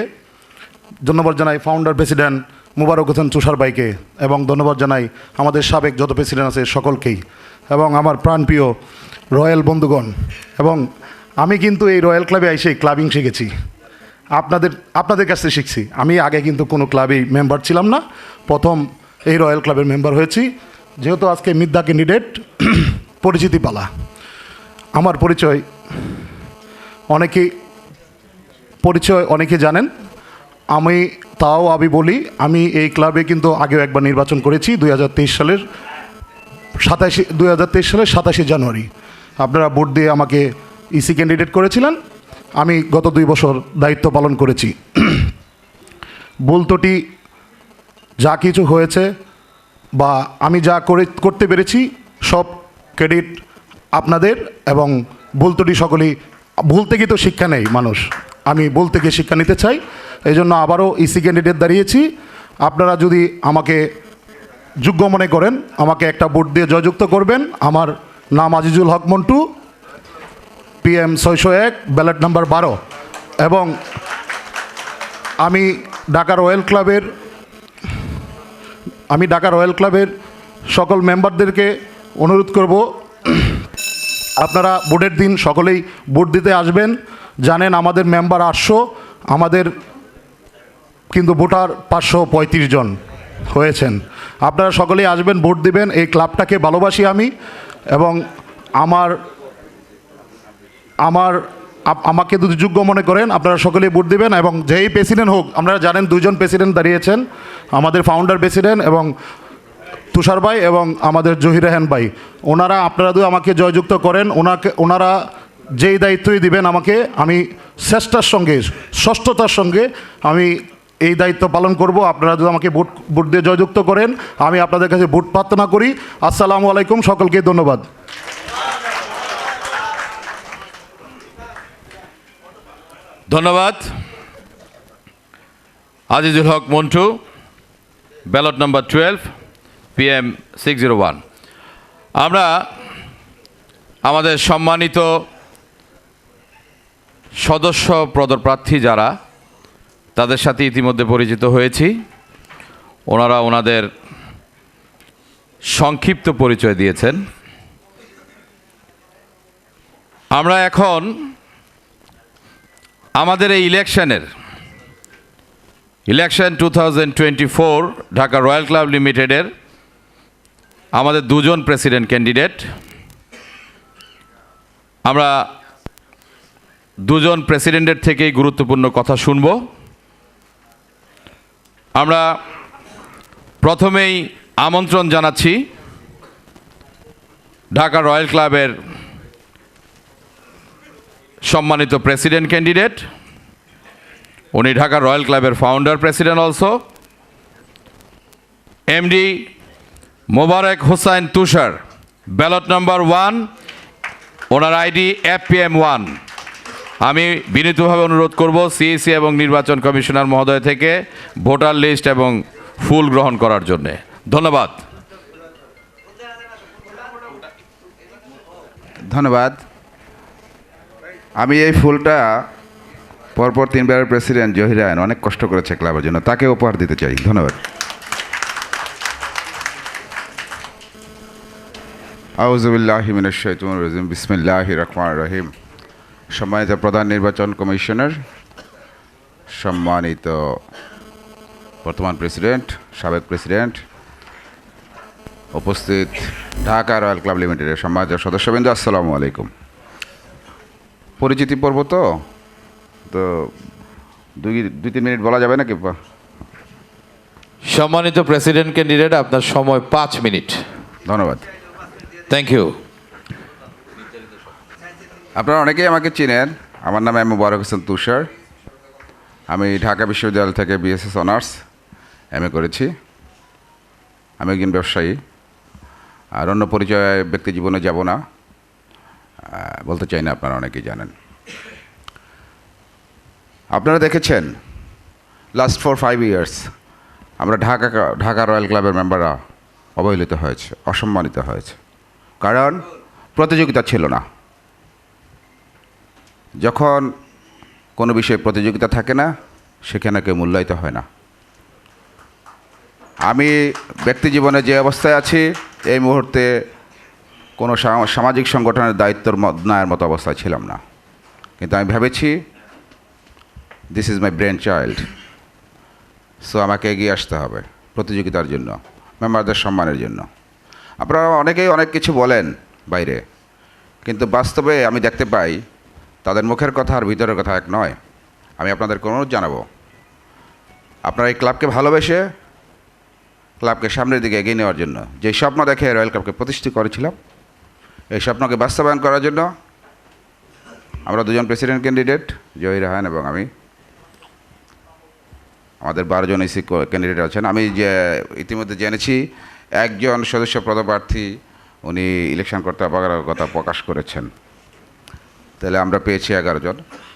S15: ধন্যবাদ জানাই ফাউন্ডার প্রেসিডেন্ট মুবারক হোসেন তুষার ভাইকে, এবং ধন্যবাদ জানাই আমাদের সাবেক যত প্রেসিডেন্ট আছে সকলকেই, এবং আমার প্রাণপ্রিয় রয়্যাল বন্ধুগণ। এবং আমি কিন্তু এই রয়্যাল ক্লাবে এসে ক্লাবিং শিখেছি, আপনাদের কাছ থেকে শিখছি। আমি আগে কিন্তু কোনো ক্লাবেই মেম্বার ছিলাম না, প্রথম এই রয়্যাল ক্লাবের মেম্বার হয়েছি। যেহেতু আজকে মিথ্যা ক্যান্ডিডেট পরিচিতি পালা, আমার পরিচয় অনেকে জানেন। আমি বলি, আমি এই ক্লাবে কিন্তু আগেও একবার নির্বাচন করেছি 2023 সালের 27 জানুয়ারি। আপনারা ভোট দিয়ে আমাকে ইসি ক্যান্ডিডেট করেছিলেন, আমি গত 2 বছর দায়িত্ব পালন করেছি। বলতোটি যা কিছু হয়েছে বা আমি যা করতে পেরেছি সব ক্রেডিট আপনাদের, এবং বলতোটি সকলেই, ভুল থেকে তো শিক্ষা নেই মানুষ, আমি ভুল থেকে শিক্ষা নিতে চাই, এই জন্য আবারও ইসি ক্যান্ডিডেট দাঁড়িয়েছি। আপনারা যদি আমাকে যোগ্য মনে করেন, আমাকে একটা ভোট দিয়ে জয়যুক্ত করবেন। আমার নাম আজিজুল হক মন্টু, PM 601, ব্যালট নাম্বার 12, এবং আমি ঢাকা রয়্যাল ক্লাবের সকল মেম্বারদেরকে অনুরোধ করব, আপনারা ভোটের দিন সকলেই ভোট দিতে আসবেন। জানেন আমাদের মেম্বার 800, আমাদের কিন্তু ভোটার 535 জন হয়েছেন। আপনারা সকলেই আসবেন, ভোট দিবেন। এই ক্লাবটাকে ভালোবাসি আমি, এবং আমাকে যদি যোগ্য মনে করেন আপনারা সকলেই ভোট দিবেন। এবং যেই প্রেসিডেন্ট হোক, আপনারা জানেন 2 জন প্রেসিডেন্ট দাঁড়িয়েছেন, আমাদের ফাউন্ডার প্রেসিডেন্ট এবং তুষার ভাই এবং আমাদের জহির রায়হান ভাই। আপনারা যদি আমাকে জয়যুক্ত করেন, ওনারা যেই দায়িত্বই দিবেন আমাকে, আমি ষষ্ঠতার সঙ্গে আমি এই দায়িত্ব পালন করব। আপনারা যদি আমাকে ভোট দিয়ে জয়যুক্ত করেন, আমি আপনাদের কাছে ভোট প্রার্থনা করি। আসসালামু আলাইকুম, সকলকে ধন্যবাদ।
S1: ধন্যবাদ আজিজুল হক মন্টু, ব্যালট নাম্বার 12, PM 601। আমরা আমাদের সম্মানিত সদস্য পদপ্রার্থী যারা, তাদের সাথে ইতিমধ্যে পরিচিত হয়েছি। ওনারা ওনাদের সংক্ষিপ্ত পরিচয় দিয়েছেন। আমরা এখন আমাদের এই ইলেকশন 2024 ঢাকা রয়্যাল ক্লাব লিমিটেডের আমাদের 2 জন প্রেসিডেন্ট ক্যান্ডিডেট, আমরা 2 জন প্রেসিডেন্টের থেকেই গুরুত্বপূর্ণ কথা শুনব। আমরা প্রথমেই আমন্ত্রণ জানাচ্ছি ঢাকা রয়্যাল ক্লাবের সম্মানিত প্রেসিডেন্ট ক্যান্ডিডেট, উনি ঢাকা রয়্যাল ক্লাবের founder president also, MD Mobarak Hossain তুষার, ব্যালট নাম্বার 1, ওনার ID FPM1। আমি বিনীতভাবে অনুরোধ করব CEC এবং নির্বাচন কমিশনার মহোদয় থেকে ভোটার লিস্ট এবং ফুল গ্রহণ করার জন্যে। ধন্যবাদ।
S16: ধন্যবাদ। আমি এই ফুলটা পরপর 3 বারের প্রেসিডেন্ট জহির রায়হান অনেক কষ্ট করেছে ক্লাবের জন্য, তাকে উপহার দিতে চাই। ধন্যবাদ। আউযুবিল্লাহি মিনাশ শাইতানির রাজিম, বিসমিল্লাহির রহমানির রহিম। সম্মানিত প্রধান নির্বাচন কমিশনার, সম্মানিত বর্তমান প্রেসিডেন্ট, সাবেক প্রেসিডেন্ট, উপস্থিত ঢাকা রয়্যাল ক্লাব লিমিটেডের সম্মানিত সদস্যবৃন্দ, আসসালামু আলাইকুম। পরিচিতি পর্ব তো 2-3 মিনিট বলা যাবে নাকি?
S1: সম্মানিত প্রেসিডেন্ট ক্যান্ডিডেট, আপনার সময় 5 মিনিট।
S16: ধন্যবাদ।
S1: Thank you.
S16: আপনারা অনেকেই আমাকে চিনেন, আমার নাম মুবারক হোসেন তুষার। আমি ঢাকা বিশ্ববিদ্যালয় থেকে BSS অনার্স MA করেছি। আমি একজন ব্যবসায়ী, আর অন্য পরিচয় ব্যক্তি জীবনে যাব না, বলতে চাই না, আপনারা অনেকেই জানেন। আপনারা দেখেছেন লাস্ট 4-5 ইয়ার্স আমরা ঢাকা রয়্যাল ক্লাবের মেম্বাররা অবহেলিত হয়েছে, অসম্মানিত হয়েছে, কারণ প্রতিযোগিতা ছিল না। যখন কোনো বিষয়ে প্রতিযোগিতা থাকে না, সেখানে কেউ মূল্যায়িত হয় না। আমি ব্যক্তি জীবনে যে অবস্থায় আছি, এই মুহূর্তে কোনো সামাজিক সংগঠনের দায়িত্ব নেওয়ার মতো অবস্থায় ছিলাম না, কিন্তু আমি ভেবেছি this is my brain child, so আমাকে এগিয়ে আসতে হবে প্রতিযোগিতার জন্য, মেম্বারদের সম্মানের জন্য। আপনারা অনেকেই অনেক কিছু বলেন বাইরে, কিন্তু বাস্তবে আমি দেখতে পাই তাদের মুখের কথা আর ভিতরের কথা এক নয়। আমি আপনাদেরকে অনুরোধ জানাবো, আপনারা এই ক্লাবকে ভালোবেসে ক্লাবকে সামনের দিকে এগিয়ে নেওয়ার জন্য যে স্বপ্ন দেখে রয়্যাল ক্লাবকে প্রতিষ্ঠিত করেছিলাম, এই স্বপ্নকে বাস্তবায়ন করার জন্য আমরা দুজন প্রেসিডেন্ট ক্যান্ডিডেট, জহির রায়হান এবং আমি, আমাদের 12 জন ইসি ক্যান্ডিডেট আছেন। আমি যে ইতিমধ্যে জেনেছি একজন সদস্য পদপ্রার্থী উনি ইলেকশন করতে অপারগতা প্রকাশ করেছেন, তাহলে আমরা পেয়েছি 11 জন।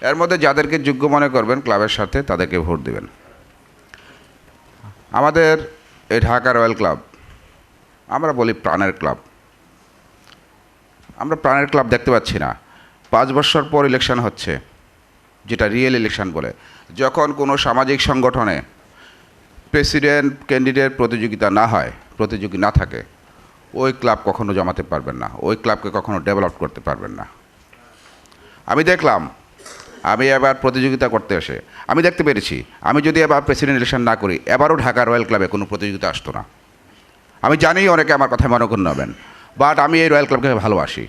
S16: এর মধ্যে যাদেরকে যোগ্য মনে করবেন ক্লাবের সাথে তাদেরকে ভোট দেবেন। আমাদের এই ঢাকা রয়্যাল ক্লাব, আমরা বলি প্রাণের ক্লাব। আমরা প্রাণের ক্লাব দেখতে পাচ্ছি না। 5 বছর পর ইলেকশন হচ্ছে, যেটা রিয়েল ইলেকশন বলে। যখন কোনো সামাজিক সংগঠনে প্রেসিডেন্ট ক্যান্ডিডেট প্রতিযোগিতা না হয়, প্রতিযোগী না থাকে, ওই ক্লাব কখনো জমাতে পারবেন না, ওই ক্লাবকে কখনো ডেভেলপ করতে পারবেন না। আমি দেখলাম, আমি এবার প্রতিযোগিতা করতে এসে আমি দেখতে পেরেছি, আমি যদি এবার প্রেসিডেন্ট ইলেকশন না করি, এবারও ঢাকা রয়্যাল ক্লাবে কোনো প্রতিযোগিতা আসতো না। আমি জানি অনেকে আমার কথায় মনোক্ষুণ্ণ হবেন, বাট আমি এই রয়্যাল ক্লাবকে ভালোবাসি,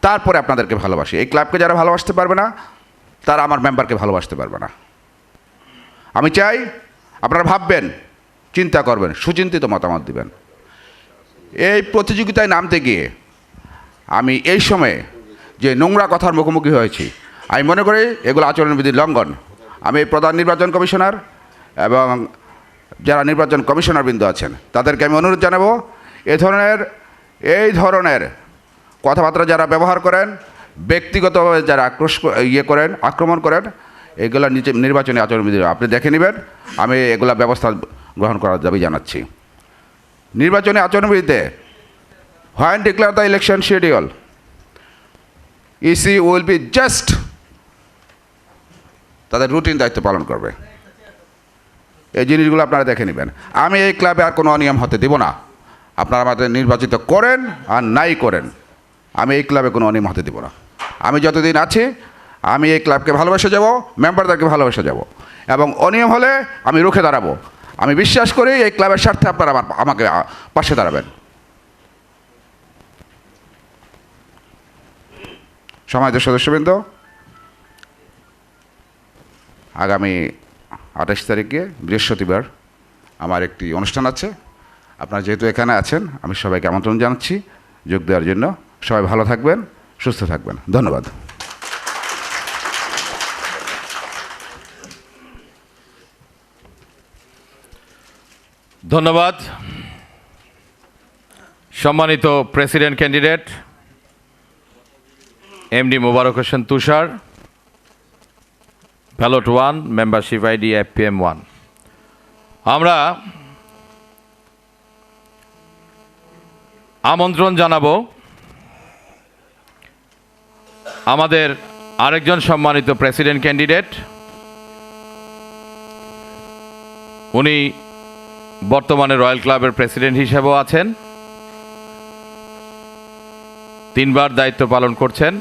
S16: তারপরে আপনাদেরকে ভালোবাসি। এই ক্লাবকে যারা ভালোবাসতে পারবে না, তারা আমার মেম্বারকে ভালোবাসতে পারবে না। আমি চাই আপনারা ভাববেন, চিন্তা করবেন, সুচিন্তিত মতামত দিবেন। এই প্রতিযোগিতায় নামতে গিয়ে আমি এই সময়ে যে নোংরা কথার মুখোমুখি হয়েছি, আমি মনে করি এগুলো আচরণবিধির লঙ্ঘন। আমি প্রধান নির্বাচন কমিশনার এবং যারা নির্বাচন কমিশনার বৃন্দ আছেন তাদেরকে আমি অনুরোধ জানাবো, এই ধরনের কথাবার্তা যারা ব্যবহার করেন, ব্যক্তিগতভাবে যারা আক্রমণ করেন, এগুলো নির্বাচনী আচরণবিধি আপনি দেখে নেবেন। আমি এগুলা ব্যবস্থা গ্রহণ করার দাবি জানাচ্ছি। নির্বাচনী আচরণবিধিতে when declare the election schedule, EC will be just তাদের রুটিন দায়িত্ব পালন করবে। এই জিনিসগুলো আপনারা দেখে নেবেন। আমি এই ক্লাবে আর কোনো অনিয়ম হতে দেব না। আপনারা আমাদের নির্বাচিত করেন আর নাই করেন, আমি এই ক্লাবে কোনো অনিয়ম হতে দেব না। আমি যতদিন আছি আমি এই ক্লাবকে ভালোবেসে যাব, মেম্বারদেরকে ভালোবেসে যাব, এবং অনিয়ম হলে আমি রুখে দাঁড়াবো। আমি বিশ্বাস করি এই ক্লাবের স্বার্থে আপনারা আমাকে পাশে দাঁড়াবেন। সমাজের সদস্যবৃন্দ, আগামী 28 তারিখে বৃহস্পতিবার আমার একটি অনুষ্ঠান আছে। আপনারা যেহেতু এখানে আছেন, আমি সবাইকে আমন্ত্রণ জানাচ্ছি যোগ দেওয়ার জন্য। সবাই ভালো থাকবেন, সুস্থ থাকবেন। ধন্যবাদ।
S1: ধন্যবাদ। সম্মানিত president candidate MD Mobarak Hossain তুষার, ব্যালট 1, মেম্বারশিপ আইডি FPM 1। আমরা আমন্ত্রণ জানাবো আমাদের আরেকজন সম্মানিত প্রেসিডেন্ট ক্যান্ডিডেট। উনি বর্তমানে রয়্যাল ক্লাবের প্রেসিডেন্ট হিসেবেও আছেন, 3 বার দায়িত্ব পালন করছেন,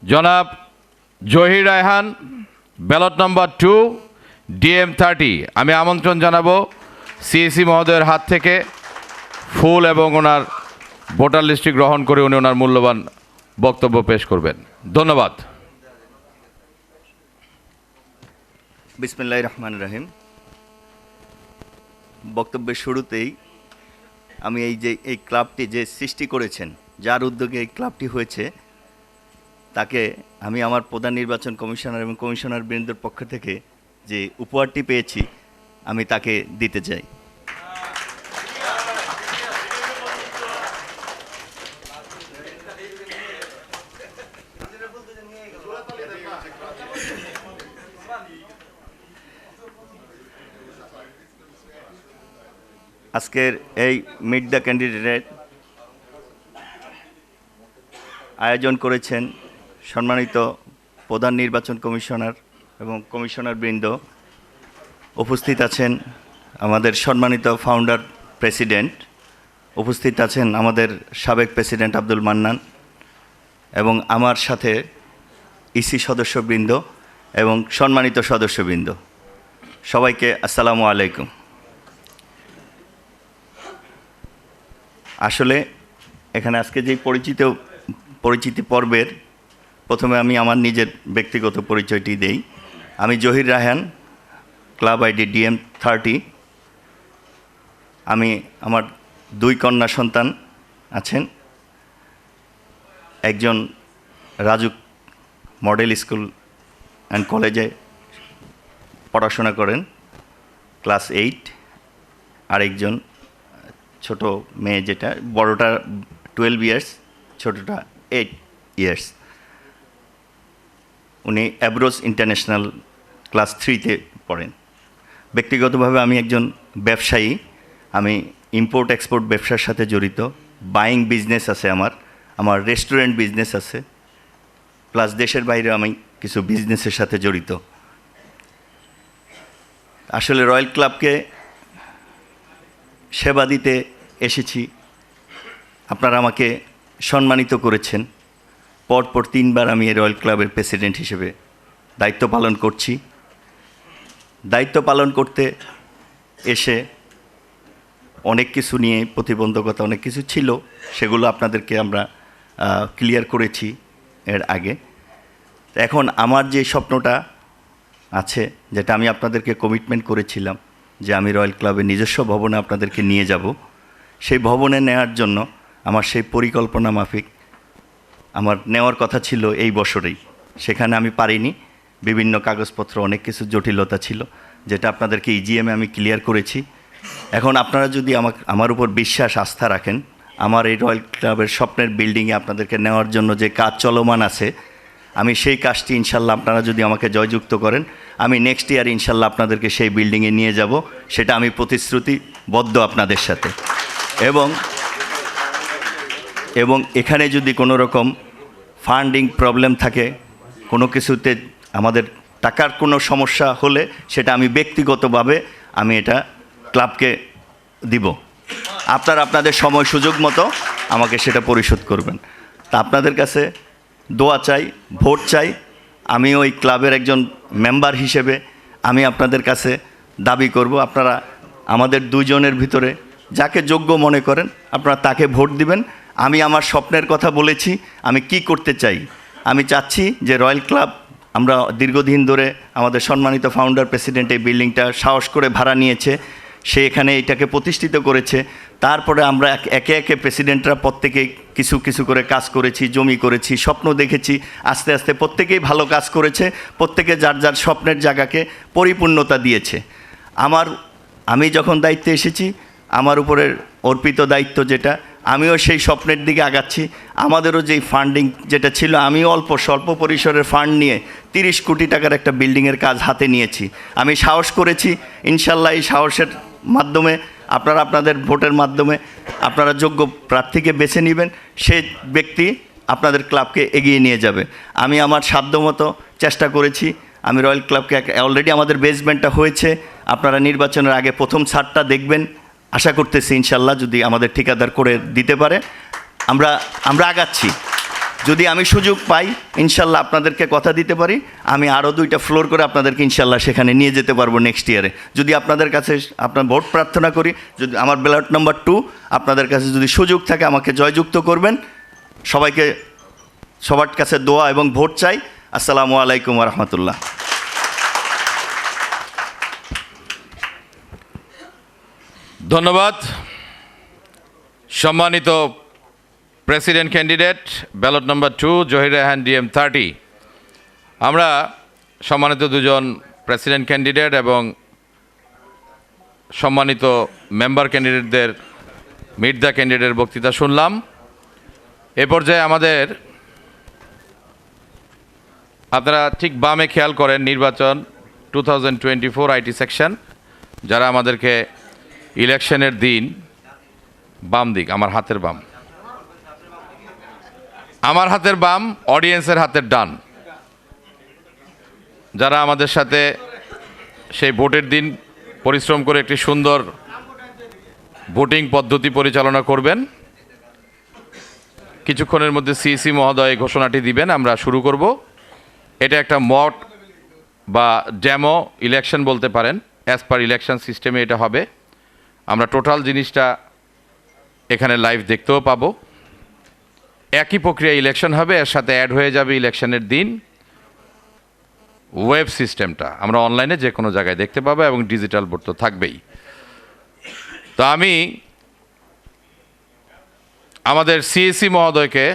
S1: জনাব জহির রায়হান, ব্যালট নম্বর 2, DM 30। আমি আমন্ত্রণ জানাবো সিএসি মহোদয়ের হাত থেকে ফুল এবং ওনার ভোটার লিস্টটি গ্রহণ করে উনি ওনার মূল্যবান বক্তব্য পেশ করবেন। ধন্যবাদ।
S17: বিসমিল্লাহির রহমানির রহিম। বক্তব্যের শুরুতেই আমি এই ক্লাবটি যে সৃষ্টি করেছেন, যার উদ্যোগে এই ক্লাবটি হয়েছে, তাকে আমি আমার প্রধান নির্বাচন কমিশনার এবং কমিশনার বৃন্দের পক্ষ থেকে যে উপহারটি পেয়েছি আমি তাকে দিতে চাই। আজকের এই মিট দ্য ক্যান্ডিডেট আয়োজন করেছেন সম্মানিত প্রধান নির্বাচন কমিশনার এবং কমিশনার বৃন্দ, উপস্থিত আছেন আমাদের সম্মানিত ফাউন্ডার প্রেসিডেন্ট, উপস্থিত আছেন আমাদের সাবেক প্রেসিডেন্ট আব্দুল মান্নান এবং আমার সাথে ইসি সদস্যবৃন্দ এবং সম্মানিত সদস্যবৃন্দ, সবাইকে আসসালামু আলাইকুম। আসলে এখানে আজকে যে পরিচিতি পর্বের প্রথমে আমি আমার নিজের ব্যক্তিগত পরিচয়টি দেই। আমি Zahir Raihan, club ID DM 30। আমার 2 কন্যা সন্তান আছেন। একজন রাজুক মডেল স্কুল অ্যান্ড কলেজে পড়াশোনা করেন, ক্লাস 8। আরেকজন ছোট মেয়ে, যেটা বড়টা 12 ইয়ার্স, ছোটটা 8 ইয়ার্স। উনি অ্যাব্রোস ইন্টারন্যাশনাল ক্লাস 3-তে পড়েন। ব্যক্তিগতভাবে আমি একজন ব্যবসায়ী। আমি ইম্পোর্ট এক্সপোর্ট ব্যবসার সাথে জড়িত। বাইং বিজনেস আছে আমার রেস্টুরেন্ট বিজনেস আছে, প্লাস দেশের বাইরে আমি কিছু বিজনেসের সাথে জড়িত। আসলে রয়্যাল ক্লাবকে সেবা দিতে এসেছি। আপনারা আমাকে সম্মানিত করেছেন। পরপর 3 বার আমি রয়্যাল ক্লাবের প্রেসিডেন্ট হিসেবে দায়িত্ব পালন করছি। দায়িত্ব পালন করতে এসে অনেক কিছু নিয়ে প্রতিবন্ধকতা অনেক কিছু ছিল, সেগুলো আপনাদেরকে আমরা ক্লিয়ার করেছি এর আগে। এখন আমার যে স্বপ্নটা আছে, যেটা আমি আপনাদেরকে কমিটমেন্ট করেছিলাম যে আমি রয়্যাল ক্লাবের নিজস্ব ভবনে আপনাদেরকে নিয়ে যাব, সেই ভবনে নেওয়ার জন্য আমার সেই পরিকল্পনা মাফিক আমার নেওয়ার কথা ছিল এই বছরেই। সেখানে আমি পারিনি, বিভিন্ন কাগজপত্র অনেক কিছু জটিলতা ছিল, যেটা আপনাদেরকে EGM-এ আমি ক্লিয়ার করেছি। এখন আপনারা যদি আমার উপর বিশ্বাস আস্থা রাখেন, আমার এই রয়্যাল ক্লাবের স্বপ্নের বিল্ডিংয়ে আপনাদেরকে নেওয়ার জন্য যে কাজ চলমান আছে, আমি সেই কাজটি ইনশাল্লাহ আপনারা যদি আমাকে জয়যুক্ত করেন, আমি নেক্সট ইয়ার ইনশাল্লাহ আপনাদেরকে সেই বিল্ডিংয়ে নিয়ে যাব। সেটা আমি প্রতিশ্রুতিবদ্ধ আপনাদের সাথে। এবং এখানে যদি কোনো রকম ফান্ডিং প্রবলেম থাকে, কোনো কিছুতে আমাদের টাকার কোনো সমস্যা হলে, সেটা আমি ব্যক্তিগতভাবে আমি এটা ক্লাবকে দিব। আপনারা আপনাদের সময় সুযোগ মতো আমাকে সেটা পরিশোধ করবেন। তা আপনাদের কাছে দোয়া চাই, ভোট চাই। আমি ওই ক্লাবের একজন মেম্বার হিসেবে আমি আপনাদের কাছে দাবি করব, আপনারা আমাদের 2 জনের ভিতরে যাকে যোগ্য মনে করেন আপনারা তাকে ভোট দিবেন। আমি আমার স্বপ্নের কথা বলেছি, আমি কি করতে চাই। আমি চাচ্ছি যে রয়্যাল ক্লাব, আমরা দীর্ঘদিন ধরে আমাদের সম্মানিত ফাউন্ডার প্রেসিডেন্ট এই বিল্ডিংটা সাহস করে ভাড়া নিয়েছে, সে এখানে এটাকে প্রতিষ্ঠিত করেছে। তারপরে আমরা একে একে প্রেসিডেন্টরা প্রত্যেকেই কিছু কিছু করে কাজ করেছি, জমি করেছি, স্বপ্ন দেখেছি। আস্তে আস্তে প্রত্যেকেই ভালো কাজ করেছে, প্রত্যেকে যার যার স্বপ্নের জায়গাকে পরিপূর্ণতা দিয়েছে। আমি যখন দায়িত্বে এসেছি, আমার উপরের অর্পিত দায়িত্ব যেটা, আমিও সেই স্বপ্নের দিকে আগাচ্ছি। আমাদেরও যেই ফান্ডিং যেটা ছিল, আমি স্বল্প পরিসরের ফান্ড নিয়ে 30 কোটি টাকার একটা বিল্ডিংয়ের কাজ হাতে নিয়েছি। আমি সাহস করেছি, ইনশাল্লাহ এই সাহসের মাধ্যমে আপনারা আপনাদের ভোটের মাধ্যমে আপনারা যোগ্য প্রার্থীকে বেছে নেবেন, সে ব্যক্তি আপনাদের ক্লাবকে এগিয়ে নিয়ে যাবে। আমি আমার সাধ্যমতো চেষ্টা করেছি। আমি রয়্যাল ক্লাবকে অলরেডি আমাদের বেসমেন্টটা হয়েছে, আপনারা নির্বাচনের আগে প্রথম ছাড়টা দেখবেন, আশা করতেছি ইনশাল্লাহ যদি আমাদের ঠিকাদার করে দিতে পারে। আমরা আগাচ্ছি। যদি আমি সুযোগ পাই, ইনশাল্লাহ আপনাদেরকে কথা দিতে পারি, আমি আরও 2টা ফ্লোর করে আপনাদেরকে ইনশাল্লাহ সেখানে নিয়ে যেতে পারবো নেক্সট ইয়ারে। যদি আপনাদের কাছে আপনার ভোট প্রার্থনা করি, যদি আমার ব্যালট নাম্বার 2 আপনাদের কাছে যদি সুযোগ থাকে আমাকে জয়যুক্ত করবেন। সবার কাছে দোয়া এবং ভোট চাই। আসসালামু আলাইকুম ওয়া রাহমাতুল্লাহ।
S1: ধন্যবাদ। সম্মানিত president candidate ballot number 2 Zahir Raihan DM 30। আমরা সম্মানিত 2 জন প্রেসিডেন্ট ক্যান্ডিডেট এবং সম্মানিত মেম্বার ক্যান্ডিডেটদের মিট দ্য ক্যান্ডিডেটের বক্তৃতা শুনলাম। এ পর্যায়ে আপনারা ঠিক বামে খেয়াল করেন, নির্বাচন 2024 IT সেকশন, যারা আমাদেরকে ইলেকশনের দিন, বাম দিক আমার হাতের বাম, আমার হাতের বাম, অডিয়েন্সের হাতের ডান, যারা আমাদের সাথে সেই ভোটের দিন পরিশ্রম করে একটি সুন্দর ভোটিং পদ্ধতি পরিচালনা করবেন। কিছুক্ষণের মধ্যে সিইসি মহোদয় ঘোষণাটি দিবেন, আমরা শুরু করব। এটা একটা মক বা ডেমো ইলেকশন বলতে পারেন, অ্যাজ পার ইলেকশন সিস্টেমে এটা হবে। আমরা টোটাল জিনিসটা এখানে লাইভ দেখতেও পাবো। একই প্রক্রিয়া ইলেকশন হবে, এর সাথে অ্যাড হয়ে যাবে ইলেকশনের দিন ওয়েব সিস্টেমটা, আমরা অনলাইনে যে কোনো জায়গায় দেখতে পাবো, এবং ডিজিটাল ভোট তো থাকবেই। তো আমি আমাদের সিএসি মহোদয়কে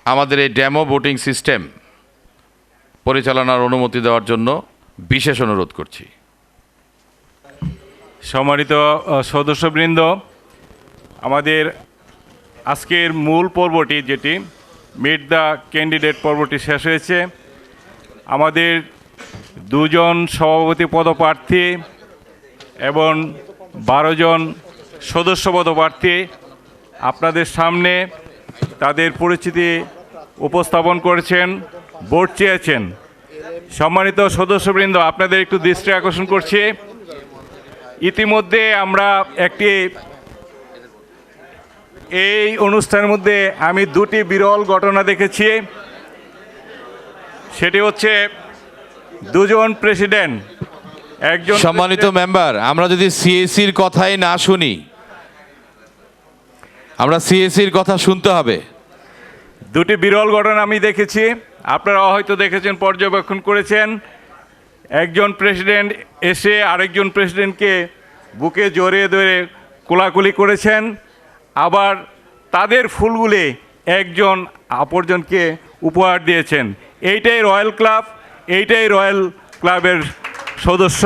S1: আমাদের এই ডেমো ভোটিং সিস্টেম পরিচালনার অনুমতি দেওয়ার জন্য বিশেষ অনুরোধ করছি।
S3: সম্মানিত সদস্যবৃন্দ, আমাদের আজকের মূল পর্বটি যেটি মিট দ্য ক্যান্ডিডেট পর্বটি শেষ হয়েছে। আমাদের 2 জন সভাপতি পদপ্রার্থী এবং 12 জন সদস্য পদপ্রার্থী আপনাদের সামনে তাদের পরিচিতি উপস্থাপন করেছেন, ভোট চেয়েছেন। সম্মানিত সদস্যবৃন্দ, আপনাদের একটু দৃষ্টি আকর্ষণ করছি, ইতিমধ্যে আমরা একটি এই অনুষ্ঠানের মধ্যে আমি 2টি বিরল ঘটনা দেখেছি। সেটি হচ্ছে 2 জন প্রেসিডেন্ট, একজন
S1: সম্মানিত মেম্বার, আমরা যদি সিএসির কথাই না শুনি, আমরা সিএসির কথা শুনতে হবে।
S3: 2টি বিরল ঘটনা আমি দেখেছি, আপনারা হয়তো দেখেছেন, পর্যবেক্ষণ করেছেন। একজন প্রেসিডেন্ট এসে আরেকজন প্রেসিডেন্টকে বুকে জড়িয়ে ধরে কোলাকুলি করেছেন, আবার তাদের ফুলগুলি একজন অপরজনকে উপহার দিয়েছেন। এইটাই রয়্যাল ক্লাব, এইটাই রয়্যাল ক্লাবের সদস্য,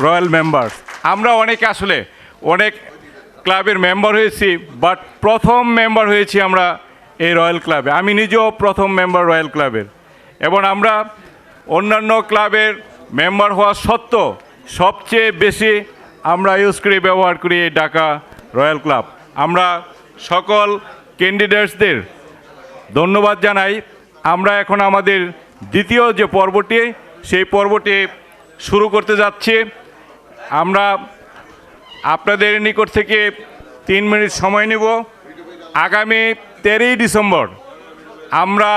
S3: রয়্যাল মেম্বার। আমরা অনেকে আসলে অনেক ক্লাবের মেম্বার হয়েছি, বাট প্রথম মেম্বার হয়েছি আমরা এই রয়্যাল ক্লাবে। আমি নিজেও প্রথম মেম্বার রয়্যাল ক্লাবের, এবং আমরা অন্যান্য ক্লাবের মেম্বার হওয়া সত্ত্বেও সবচেয়ে বেশি আমরা ইউজ করি, ব্যবহার করি এই ঢাকা রয়্যাল ক্লাব। আমরা সকল ক্যান্ডিডেটসদের ধন্যবাদ জানাই। আমরা এখন আমাদের দ্বিতীয় যে পর্বটি, সেই পর্বটি শুরু করতে যাচ্ছি। আমরা আপনাদের নিকট থেকে 3 মিনিট সময় নেব। আগামী 13ই ডিসেম্বর আমরা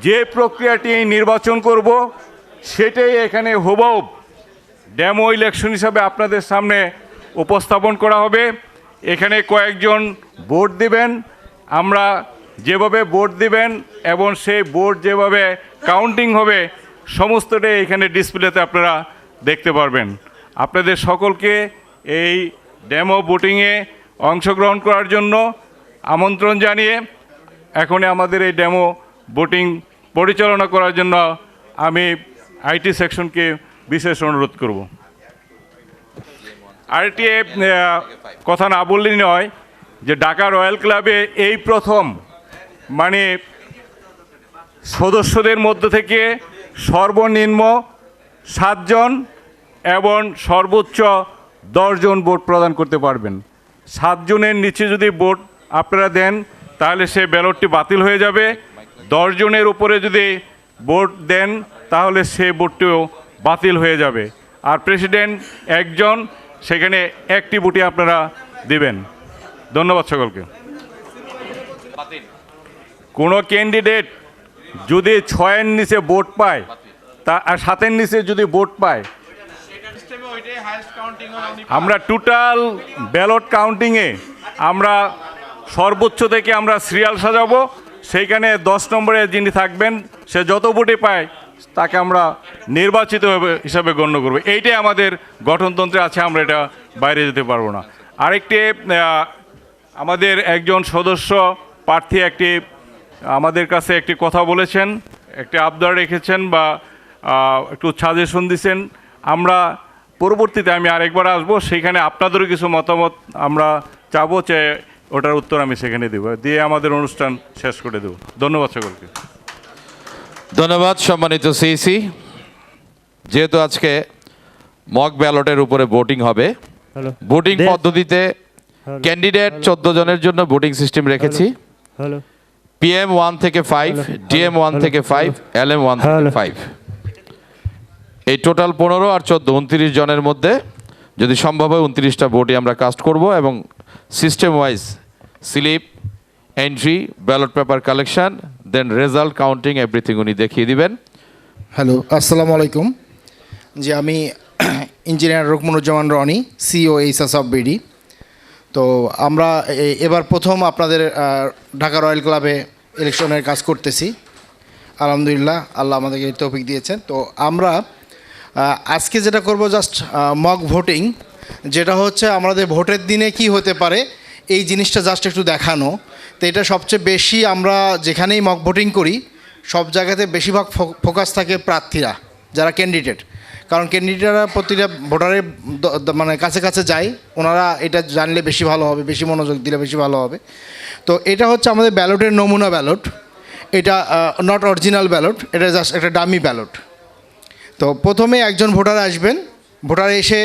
S3: যে প্রক্রিয়াটি নির্বাচন করব, সেটাই এখানে হুবহু ডেমো ইলেকশন হিসাবে আপনাদের সামনে উপস্থাপন করা হবে। এখানে কয়েকজন ভোট দিবেন, আমরা যেভাবে ভোট দিবেন এবং সেই ভোট যেভাবে কাউন্টিং হবে, সমস্তটাই এখানে ডিসপ্লেতে আপনারা দেখতে পারবেন। আপনাদের সকলকে এই ডেমো ভোটিংয়ে অংশগ্রহণ করার জন্য আমন্ত্রণ জানিয়ে এখনই আমাদের এই ডেমো ভোটিং পরিচালনা করার জন্য আমি আইটি সেকশনকে বিশেষ অনুরোধ করব। আরেকটি কথা না বললেই নয় যে ঢাকা রয়্যাল ক্লাবে এই প্রথম, মানে সদস্যদের মধ্য থেকে সর্বনিম্ন 7 জন এবং সর্বোচ্চ 10 জন ভোট প্রদান করতে পারবেন। 7 জনের নিচে যদি ভোট আপনারা দেন, তাহলে সেই ব্যালটটি বাতিল হয়ে যাবে। 10 জনের উপরে যদি ভোট দেন, তাহলে সে ভোটটিও বাতিল হয়ে যাবে। আর প্রেসিডেন্ট একজন, সেখানে একটি ভোটই আপনারা দিবেন। ধন্যবাদ সকলকে। কোনো ক্যান্ডিডেট যদি 6-এর নিচে ভোট পায়, তা আর 7-এর নিচে যদি ভোট পায়, আমরা টোটাল ব্যালট কাউন্টিংয়ে আমরা সর্বোচ্চ থেকে আমরা সিরিয়াল সাজাবো। সেইখানে 10 নম্বরে যিনি থাকবেন, সে যত ভোটই পায় তাকে আমরা নির্বাচিত হিসাবে গণ্য করব। এইটাই আমাদের গঠনতন্ত্রে আছে, আমরা এটা বাইরে যেতে পারবো না। আরেকটি আমাদের একজন সদস্য প্রার্থী আমাদের কাছে একটি কথা বলেছেন, একটি আবদার রেখেছেন বা একটু সাজেশন দিয়েছেন। আমরা পরবর্তীতে আমি আরেকবার আসবো, সেখানে আপনাদেরও কিছু মতামত আমরা চাবো, যে ওটার উত্তর আমি সেখানে দেব, দিয়ে আমাদের অনুষ্ঠান শেষ করে দেব। ধন্যবাদ সকলকে।
S1: ধন্যবাদ সম্মানিত সিইসি। যেহেতু আজকে মক ব্যালটের উপরে ভোটিং হবে, ভোটিং পদ্ধতিতে ক্যান্ডিডেট 14 জনের জন্য ভোটিং সিস্টেম রেখেছি। PM 1 থেকে 5, DM 1 থেকে 5, LM 1 থেকে 5। এই টোটাল 15 আর 14 29 জনের মধ্যে যদি সম্ভব হয় 29টা ভোটই আমরা কাস্ট করব এবং system wise slip entry ballot paper collection then result counting everything উনি দেখিয়ে দিবেন।
S18: হ্যালো, আসসালামু আলাইকুম। জি, আমি engineer Rukmunuzzaman Roni, CEO HS of BD. তো আমরা এবার প্রথম আপনাদের ঢাকা রয়্যাল ক্লাবে ইলেকশনের কাজ করতেছি। আলহামদুলিল্লাহ, আল্লাহ আমাদেরকে তৌফিক দিয়েছেন। তো আমরা আজকে যেটা করব জাস্ট মক ভোটিং, যেটা হচ্ছে আমাদের ভোটের দিনে কি হতে পারে এই জিনিসটা জাস্ট একটু দেখানো। তো এটা সবচেয়ে বেশি আমরা যেখানেই মক ভোটিং করি সব জায়গাতে বেশিরভাগ ফোকাস থাকে প্রার্থীরা, যারা ক্যান্ডিডেট। কারণ ক্যান্ডিডেটরা প্রতিটা ভোটারের মানে কাছে কাছে যায়, ওনারা এটা জানলে বেশি ভালো হবে, বেশি মনোযোগ দিলে বেশি ভালো হবে। তো এটা হচ্ছে আমাদের ব্যালটের নমুনা ব্যালট। এটা নট অরিজিনাল ব্যালট, এটা জাস্ট একটা ডামি ব্যালট। তো প্রথমে একজন ভোটার আসবেন, ভোটার এসে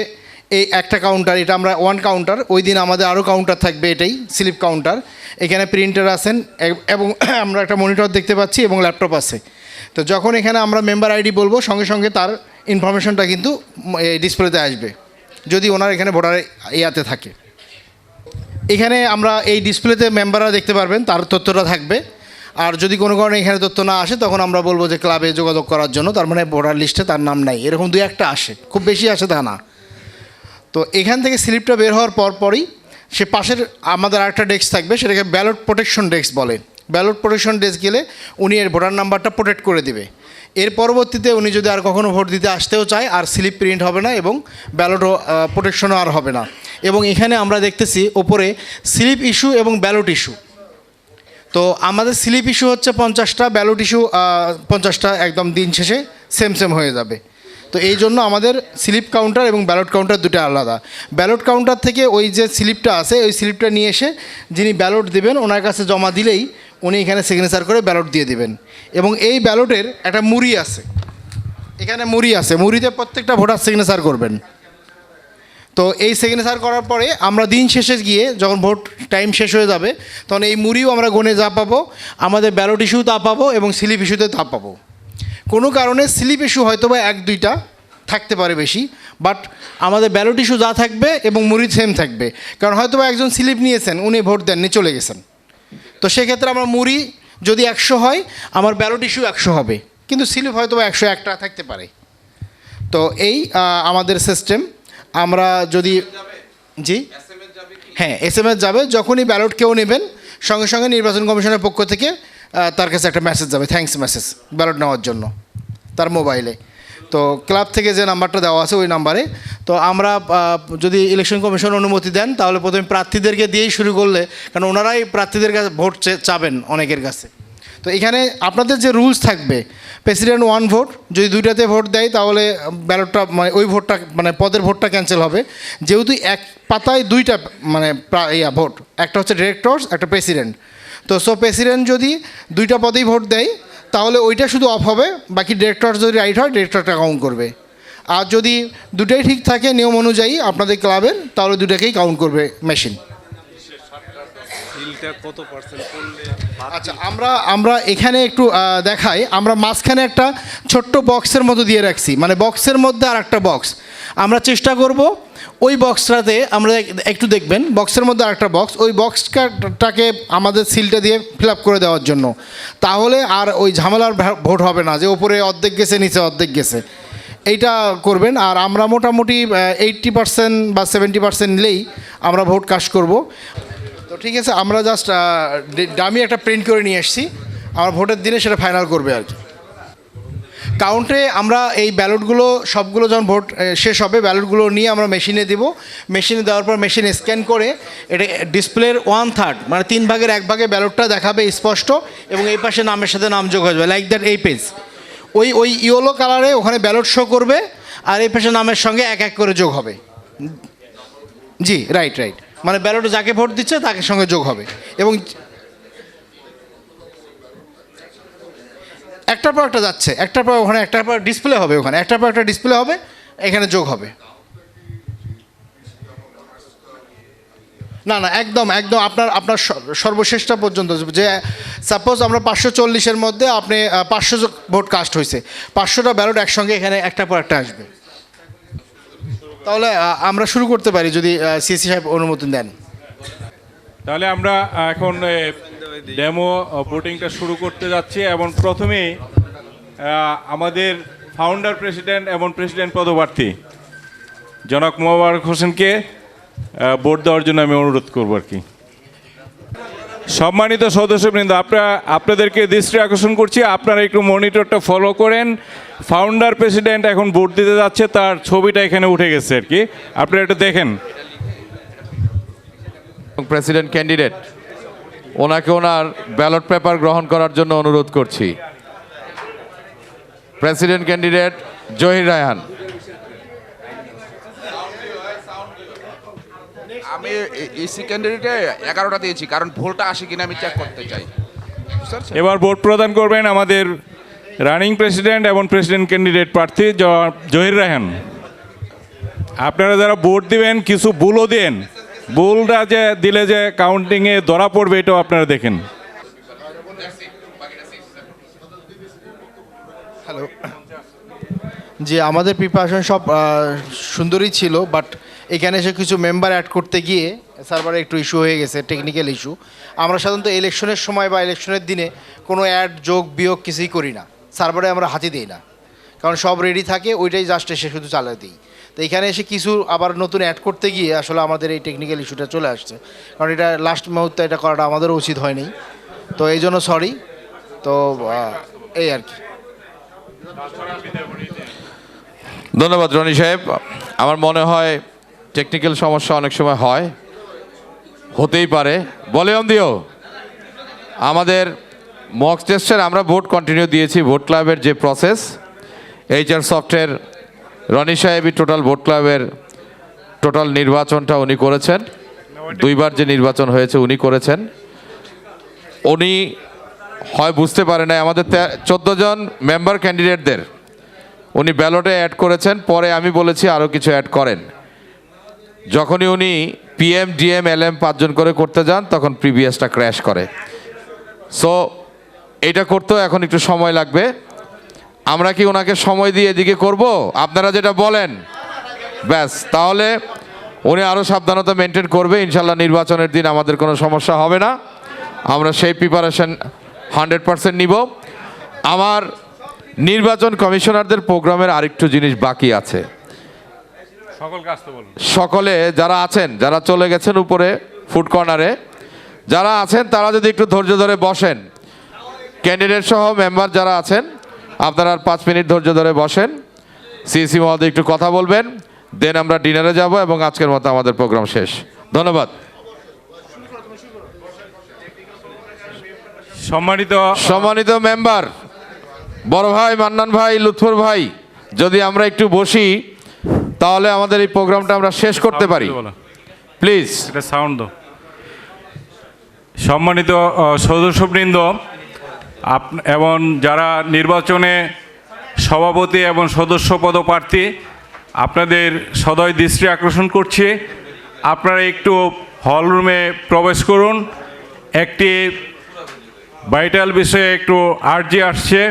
S18: এই একটা কাউন্টার, এটা আমরা 1 কাউন্টার, ওই দিন আমাদের আরও কাউন্টার থাকবে, এটাই স্লিপ কাউন্টার। এখানে প্রিন্টার আছেন এবং আমরা একটা মনিটর দেখতে পাচ্ছি এবং ল্যাপটপ আছে। তো যখন এখানে আমরা মেম্বার আইডি বলবো সঙ্গে সঙ্গে তার ইনফরমেশনটা কিন্তু ডিসপ্লেতে আসবে, যদি ওনার এখানে ভোটার ইয়াতে থাকে। এখানে আমরা এই ডিসপ্লেতে মেম্বাররা দেখতে পারবেন, তার তথ্যটা থাকবে। আর যদি কোনো কারণে এখানে তথ্য না আসে তখন আমরা বলবো যে ক্লাবে যোগাযোগ করার জন্য, তার মানে ভোটার লিস্টে তার নাম নাই, এরকম 2-1টা আসে, খুব বেশি আসে তা না। তো এখান থেকে স্লিপটা বের হওয়ার পরই সে পাশের আমাদের আরেকটা ডেস্ক থাকবে, সেটাকে ব্যালট প্রোটেকশন ডেস্ক বলে। ব্যালট প্রোটেকশন ডেস্ক গেলে উনি এর ভোটার নাম্বারটা প্রোটেক্ট করে দেবে। এর পরবর্তীতে উনি যদি আর কখনও ভোট দিতে আসতেও চায় আর স্লিপ প্রিন্ট হবে না এবং ব্যালটও প্রোটেকশনও আর হবে না। এবং এখানে আমরা দেখতেছি ওপরে স্লিপ ইস্যু এবং ব্যালট ইস্যু। তো আমাদের স্লিপ ইস্যু হচ্ছে 50টা, ব্যালট ইস্যু 50টা, একদম দিন শেষে সেম হয়ে যাবে। তো এই জন্য আমাদের স্লিপ কাউন্টার এবং ব্যালট কাউন্টার দুটো আলাদা। ব্যালট কাউন্টার থেকে ওই যে স্লিপটা আছে, ওই স্লিপটা নিয়ে এসে যিনি ব্যালট দেবেন ওনার কাছে জমা দিলেই উনি এখানে সিগনেচার করে ব্যালট দিয়ে দেবেন। এবং এই ব্যালটের একটা মুড়ি আছে, এখানে মুড়ি আছে, মুড়িতে প্রত্যেকটা ভোটার সিগনেচার করবেন। তো এই সিগনেচার করার পরে আমরা দিন শেষে গিয়ে যখন ভোট টাইম শেষ হয়ে যাবে তখন এই মুড়িও আমরা গণে যা পাবো, আমাদের ব্যালট ইস্যু তা পাবো এবং স্লিপ ইস্যুতে তা পাবো। কোনো কারণে স্লিপ ইস্যু হয়তো বা 1-2টা থাকতে পারে বেশি, বাট আমাদের ব্যালট ইস্যু যা থাকবে এবং মুড়ি সেম থাকবে। কারণ হয়তো বা একজন স্লিপ নিয়েছেন, উনি ভোট দেননি, চলে গেছেন। তো সেক্ষেত্রে আমার মুড়ি যদি 100 হয়, আমার ব্যালট ইস্যু 100 হবে, কিন্তু স্লিপ হয়তো বা 101টা থাকতে পারে। তো এই আমাদের সিস্টেম। আমরা যদি জি হ্যাঁ SMS যাবে, যখনই ব্যালট কেউ নেবেন সঙ্গে সঙ্গে নির্বাচন কমিশনের পক্ষ থেকে তার কাছে একটা মেসেজ যাবে, থ্যাঙ্কস মেসেজ, ব্যালট নেওয়ার জন্য তার মোবাইলে। তো ক্লাব থেকে যে নাম্বারটা দেওয়া আছে ওই নাম্বারে। তো আমরা যদি ইলেকশন কমিশন অনুমতি দেন তাহলে প্রথমে প্রার্থীদেরকে দিয়েই শুরু করলে, কারণ ওনারাই প্রার্থীদের কাছে ভোট চাবেন অনেকের কাছে। তো এখানে আপনাদের যে রুলস থাকবে, প্রেসিডেন্ট 1 ভোট, যদি 2টাতে ভোট দেয় তাহলে ব্যালটটা মানে ওই ভোটটা মানে পদের ভোটটা ক্যান্সেল হবে। যেহেতু এক পাতায় 2টা মানে ভোট, একটা হচ্ছে ডিরেক্টরস, একটা প্রেসিডেন্ট। তো প্রেসিডেন্ট যদি 2টা পদেই ভোট দেয় তাহলে ওইটা শুধু অফ হবে, বাকি ডিরেক্টর যদি রাইট হয় ডিরেক্টরটা কাউন্ট করবে। আর যদি 2টাই ঠিক থাকে নিয়ম অনুযায়ী আপনাদের ক্লাবের, তাহলে 2টাকেই কাউন্ট করবে মেশিন। আচ্ছা, আমরা এখানে একটু দেখাই। আমরা মাঝখানে একটা ছোট্ট বক্সের মতো দিয়ে রাখছি, মানে বক্সের মধ্যে আর একটা বক্স। আমরা চেষ্টা করব ওই বক্সটাতে, আমরা একটু দেখবেন বক্সের মধ্যে আরেকটা বক্স, ওই বক্সটাকে আমাদের সিলটা দিয়ে ফিল আপ করে দেওয়ার জন্য। তাহলে আর ওই ঝামেলার ভোট হবে না যে ওপরে অর্ধেক গেছে নিচে অর্ধেক গেছে, এইটা করবেন। আর আমরা মোটামুটি 80% বা 70% নিলেই আমরা ভোট কাস্ট করব। তো ঠিক আছে, আমরা জাস্ট ডামি একটা প্রিন্ট করে নিয়ে এসেছি, আমার ভোটের দিনে সেটা ফাইনাল করবে আর কি। কাউন্টে আমরা এই ব্যালটগুলো সবগুলো যখন ভোট শেষ হবে ব্যালটগুলো নিয়ে আমরা মেশিনে দেবো। মেশিনে দেওয়ার পর মেশিন স্ক্যান করে এটা ডিসপ্লের 1/3 মানে 3 ভাগের 1 ভাগে ব্যালটটা দেখাবে স্পষ্ট, এবং এই পাশে নামের সাথে নাম যোগ হয়ে যাবে, লাইক দ্যাট। এই পেজ ওই ইয়েলো কালারে ওখানে ব্যালট শো করবে, আর এই পাশে নামের সঙ্গে 1-1 করে যোগ হবে। জি রাইট, মানে ব্যালটে যাকে ভোট দিচ্ছে তাকে সঙ্গে যোগ হবে, এবং একটার পর একটা যাচ্ছে, একটার পর ওখানে একটার পর ডিসপ্লে হবে, ওখানে একটার পর একটা ডিসপ্লে হবে, এখানে যোগ হবে। না না, একদম একদম আপনার আপনার সর্বশেষটা পর্যন্ত, যে সাপোজ আমরা 540-এর মধ্যে আপনি 500 ভোট কাস্ট হয়েছে, 500টা ব্যালট একসঙ্গে এখানে একটা পর একটা আসবে। তাহলে আমরা শুরু করতে পারি যদি সিএসি সাহেব অনুমতি দেন।
S3: তাহলে আমরা এখন ডেমো ভোটিংটা শুরু করতে যাচ্ছি এবং প্রথমেই আমাদের ফাউন্ডার প্রেসিডেন্ট এবং প্রেসিডেন্ট পদপ্রার্থী জনাব মোবারক হোসেনকে ভোট দেওয়ার জন্য আমি অনুরোধ করব আর কি। সম্মানিত সদস্যবৃন্দ, আপনাদেরকে দৃষ্টি আকর্ষণ করছি, আপনারা একটু মনিটরটা ফলো করেন। ফাউন্ডার প্রেসিডেন্ট এখন ভোট দিতে যাচ্ছে, তার ছবিটা এখানে উঠে গেছে আর কি, আপনারা একটু দেখেন।
S1: প্রেসিডেন্ট ক্যান্ডিডেট, ওনাকে ওনার ব্যালট পেপার গ্রহণ করার জন্য অনুরোধ করছি। President candidate Zahir Raihan.
S16: আমি ইসি ক্যান্ডিডেটে 11টা দিয়েছি, কারণ ভুলটা আসে কিনা আমি চেক করতে চাই।
S3: এবার ভোট প্রদান করবেন আমাদের রানিং প্রেসিডেন্ট এবং প্রেসিডেন্ট ক্যান্ডিডেট প্রার্থী জহির রায়হান। আপনারা যারা ভোট দিবেন কিছু ভুলও দেন, ভুলটা যে দিলে যে কাউন্টিংয়ে ধরা পড়বে এটাও আপনারা দেখেন।
S18: হ্যালো, যে আমাদের প্রিপারেশন সব সুন্দরই ছিল, বাট এখানে এসে কিছু মেম্বার অ্যাড করতে গিয়ে সার্ভারে একটু ইস্যু হয়ে গেছে, টেকনিক্যাল ইস্যু। আমরা সাধারণত ইলেকশনের সময় বা ইলেকশনের দিনে কোনো অ্যাড যোগ বিয়োগ কিছুই করি না, সার্ভারে আমরা হাতে দিই না, কারণ সব রেডি থাকে, ওইটাই জাস্ট এসে শুধু চালিয়ে দিই। তো এখানে এসে কিছু আবার নতুন অ্যাড করতে গিয়ে আসলে আমাদের এই টেকনিক্যাল ইস্যুটা চলে আসছে, কারণ এটা লাস্ট মুহূর্তে এটা করাটা আমাদেরও উচিত হয়নি, তো এই জন্য সরি। তো এই আর কি।
S1: ধন্যবাদ রনি সাহেব। আমার মনে হয় টেকনিক্যাল সমস্যা অনেক সময় হয়, হতেই পারে। ভলিউম দিও। আমাদের মক টেস্টের আমরা ভোট কন্টিনিউ দিয়েছি। ভোট ক্লাবের যে প্রসেস, HR সফটের রনি সাহেবই টোটাল ভোট ক্লাবের টোটাল নির্বাচনটা উনি করেছেন। 2বার যে নির্বাচন হয়েছে উনি করেছেন। উনি হয় বুঝতে পারে নাই আমাদের 14 জন মেম্বার ক্যান্ডিডেটদের উনি ব্যালটে অ্যাড করেছেন, পরে আমি বলেছি আরও কিছু অ্যাড করেন। যখনই উনি PM, DM, LM 5 জন করে করতে যান তখন প্রিভিয়াসটা ক্র্যাশ করে। সো এটা করতেও এখন একটু সময় লাগবে। আমরা কি ওনাকে সময় দিয়ে এদিকে করব, আপনারা যেটা বলেন, ব্যাস, তাহলে উনি আরও সাবধানতা মেনটেন করবে। ইনশাল্লাহ নির্বাচনের দিন আমাদের কোনো সমস্যা হবে না। আমরা সেই প্রিপারেশন 100% নিব। আমার নির্বাচন কমিশনারদের প্রোগ্রামের আরেকটু জিনিস বাকি আছে। সকলে যারা আছেন, যারা চলে গেছেন উপরে ফুড কর্নারে, যারা আছেন তারা যদি একটু ধৈর্য ধরে বসেন, ক্যান্ডিডেট সহ মেম্বার যারা আছেন আপনারা 5 মিনিট ধৈর্য ধরে বসেন। সিএসি মহোদয় একটু কথা বলবেন, দেন আমরা ডিনারে যাব এবং আজকের মতো আমাদের প্রোগ্রাম শেষ। ধন্যবাদ। সম্মানিত মেম্বার, বড় ভাই মান্নান ভাই, লুৎফর ভাই, যদি আমরা একটু বসি তাহলে আমাদের এই প্রোগ্রামটা আমরা শেষ করতে পারি, প্লিজ।
S3: এটা সাউন্ড দাও। সম্মানিত সদস্যবৃন্দ এবং যারা নির্বাচনে সভাপতি এবং সদস্য পদপ্রার্থী, আপনাদের সদয় দৃষ্টি আকর্ষণ করছি, আপনারা একটু হল রুমে প্রবেশ করুন। একটি ভাইটাল বিষয়ে একটু আর্জি আসছে,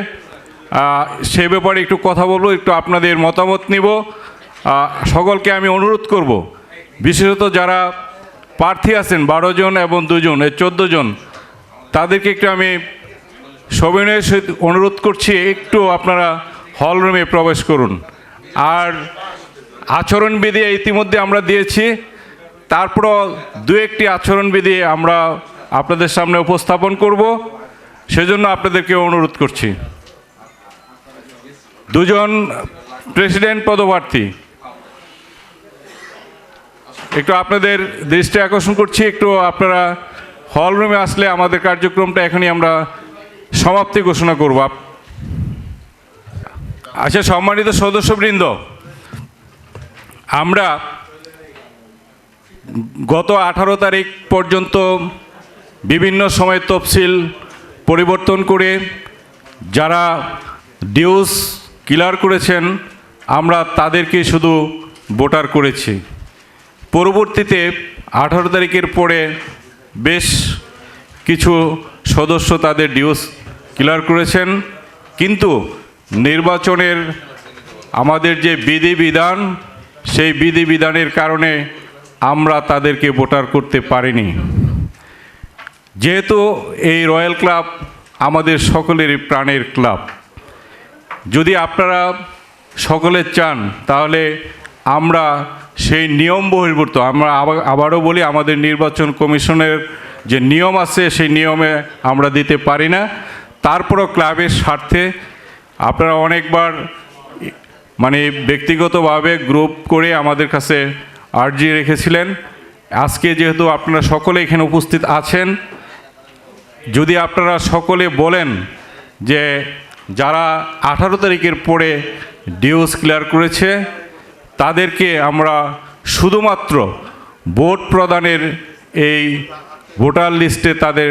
S3: সে ব্যাপারে একটু কথা বলবো, একটু আপনাদের মতামত নিব। সকলকে আমি অনুরোধ করব, বিশেষত যারা প্রার্থী আছেন 12 জন এবং 2 জন, এই 14 জন, তাদেরকে একটু আমি সবিনয়ের সহিত অনুরোধ করছি একটু আপনারা হল রুমে প্রবেশ করুন। আর আচরণবিধি ইতিমধ্যে আমরা দিয়েছি, তারপরও 2-1টি আচরণবিধি আমরা আপনাদের সামনে উপস্থাপন করব, সেজন্য আপনাদেরকে অনুরোধ করছি। 2 জন প্রেসিডেন্ট পদপ্রার্থী, একটু আপনাদের দৃষ্টি আকর্ষণ করছি, একটু আপনারা হল রুমে আসলে আমাদের কার্যক্রমটা এখনই আমরা সমাপ্তি ঘোষণা করব। আচ্ছা, সম্মানিত সদস্যবৃন্দ, আমরা গত 18 তারিখ পর্যন্ত বিভিন্ন সময় তফসিল পরিবর্তন করে যারা ডিউস ক্লিয়ার করেছেন আমরা তাদেরকে শুধু ভোটার করেছি। পরবর্তীতে 18 তারিখের পরে বেশ কিছু সদস্য তাদের ডিউস ক্লিয়ার করেছেন, কিন্তু নির্বাচনের আমাদের যে বিধিবিধান সেই বিধিবিধানের কারণে আমরা তাদেরকে ভোটার করতে পারিনি। যেহেতু এই রয়্যাল ক্লাব আমাদের সকলেরই প্রাণের ক্লাব, যদি আপনারা সকলে চান তাহলে আমরা সেই নিয়ম বহির্ভূত, আমরা আবারও বলি, আমাদের নির্বাচন কমিশনের যে নিয়ম আছে সেই নিয়মে আমরা দিতে পারি না। তারপরও ক্লাবের স্বার্থে আপনারা অনেকবার মানে ব্যক্তিগতভাবে গ্রুপ করে আমাদের কাছে আর্জি রেখেছিলেন। আজকে যেহেতু আপনারা সকলে এখানে উপস্থিত আছেন, যদি আপনারা সকলে বলেন যে যারা 18 তারিখের পরে ডিউস ক্লিয়ার করেছে তাদেরকে আমরা শুধুমাত্র ভোট প্রদানের এই ভোটার লিস্টে তাদের